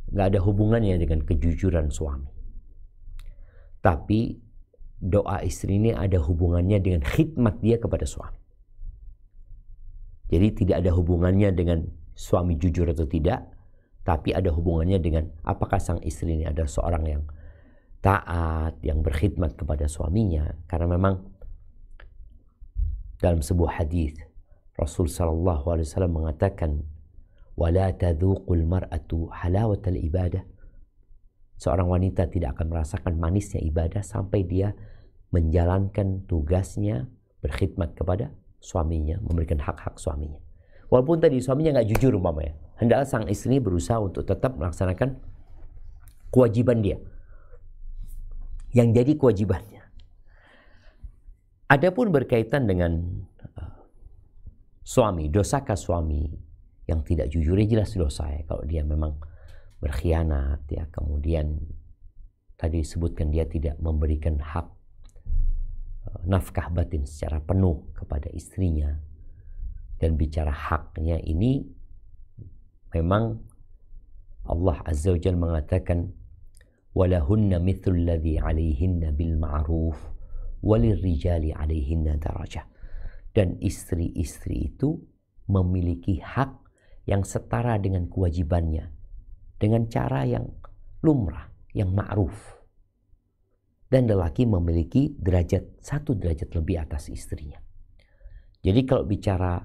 nggak ada hubungannya dengan kejujuran suami. Tapi doa istri ini ada hubungannya dengan khidmat dia kepada suami. Jadi tidak ada hubungannya dengan suami jujur atau tidak, tapi ada hubungannya dengan apakah sang istri ini adalah seorang yang taat, yang berkhidmat kepada suaminya. Karena memang dalam sebuah hadis Rasul sallallahu alaihi wasallam mengatakan, "Wala tadzuqul mar'atu halawatal ibadah." Seorang wanita tidak akan merasakan manisnya ibadah sampai dia menjalankan tugasnya berkhidmat kepada suaminya, memberikan hak-hak suaminya. Walaupun tadi suaminya nggak jujur umpamanya, hendaklah sang istri berusaha untuk tetap melaksanakan kewajiban dia, yang jadi kewajibannya. Adapun berkaitan dengan suami, dosakah suami yang tidak jujur? Jelas dosa ya kalau dia memang berkhianat ya, kemudian tadi disebutkan dia tidak memberikan hak nafkah batin secara penuh kepada istrinya. Dan bicara haknya ini memang Allah Azza wa Jalla mengatakan walahunna mithlu alladhi 'alaihinna bil ma'ruf walirrijali 'alaihinna darajah. Dan istri-istri itu memiliki hak yang setara dengan kewajibannya dengan cara yang lumrah, yang ma'ruf. Dan lelaki memiliki satu derajat lebih atas istrinya. Jadi kalau bicara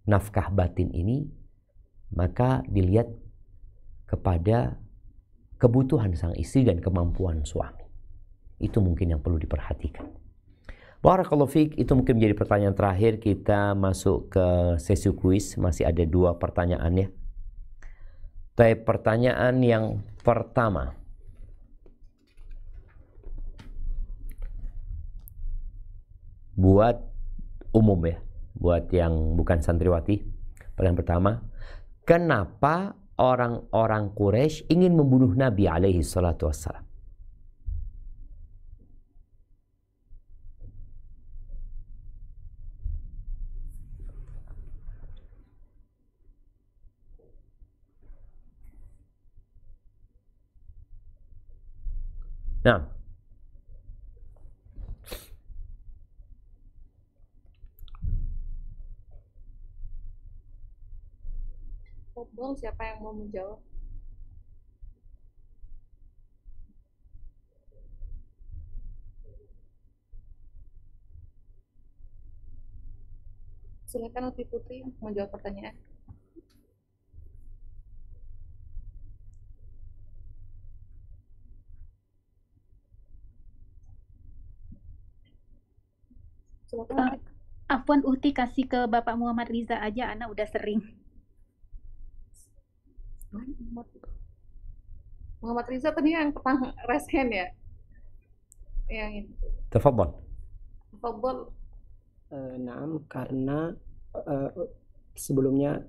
nafkah batin ini, maka dilihat kepada kebutuhan sang istri dan kemampuan suami. Itu mungkin yang perlu diperhatikan. Barakallahu fiik, itu mungkin menjadi pertanyaan terakhir. Kita masuk ke sesi kuis, masih ada 2 pertanyaannya. Tapi pertanyaan yang pertama, buat umum ya, buat yang bukan santriwati. Pertanyaan pertama, kenapa orang-orang Quraisy ingin membunuh Nabi alaihi salatu wassalam? Nah, Fadol, siapa yang mau menjawab? Silakan Uti Putri mau jawab pertanyaan. Silakan. Afwan Uti kasih ke Bapak Muhammad Riza aja, Ana udah sering. Muhammad Riza tadi yang pertama raise hand ya? Yang itu. tafadhal. Fadol. Naam, karena sebelumnya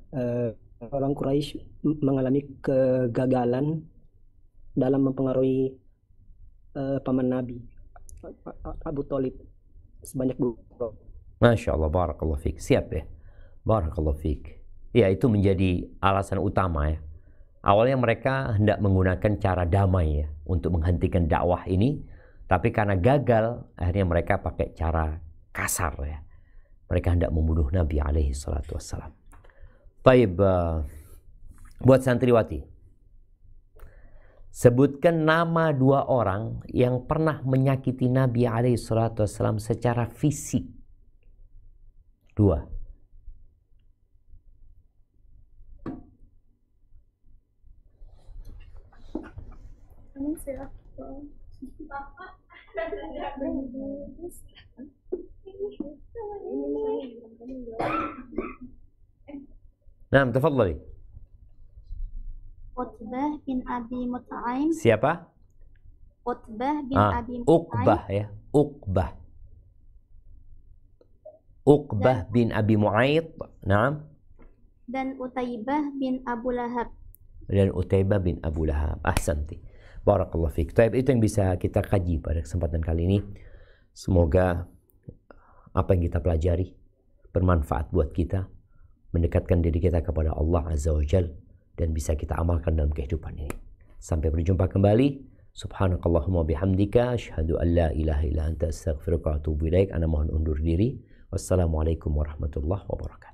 orang Quraisy mengalami kegagalan dalam mempengaruhi paman Nabi Abu Thalib sebanyak 2. Masya Allah, barakallahu fiik. Siap ya? Barakallahu fiik. Ya, itu menjadi alasan utama ya. Awalnya mereka hendak menggunakan cara damai ya untuk menghentikan dakwah ini, tapi karena gagal, akhirnya mereka pakai cara kasar ya. Mereka hendak membunuh Nabi alaihi salatu wassalam. Baik, buat santriwati, sebutkan nama 2 orang yang pernah menyakiti Nabi alaihi salatu wassalam secara fisik. 2. Nah, tafadhali. Utbah bin Abi Mut'aim. Siapa? Utbah bin Abi Mut'aim. Uqbah ya, Uqbah. Uqbah bin Abi Mu'aid. Naam. Dan Utaibah bin Abu Lahab. Dan Utaibah bin Abu Lahab. Ahsanti. Barakallahu fiik. Taib, itu yang bisa kita kaji pada kesempatan kali ini. Semoga apa yang kita pelajari bermanfaat buat kita, mendekatkan diri kita kepada Allah Azza wa Jal, dan bisa kita amalkan dalam kehidupan ini. Sampai berjumpa kembali. Subhanakallahumma bihamdika asyhadu an la ilaha illa anta astaghfiruka wa atubu ilaik. Ana mohon undur diri. Wassalamualaikum warahmatullahi wabarakatuh.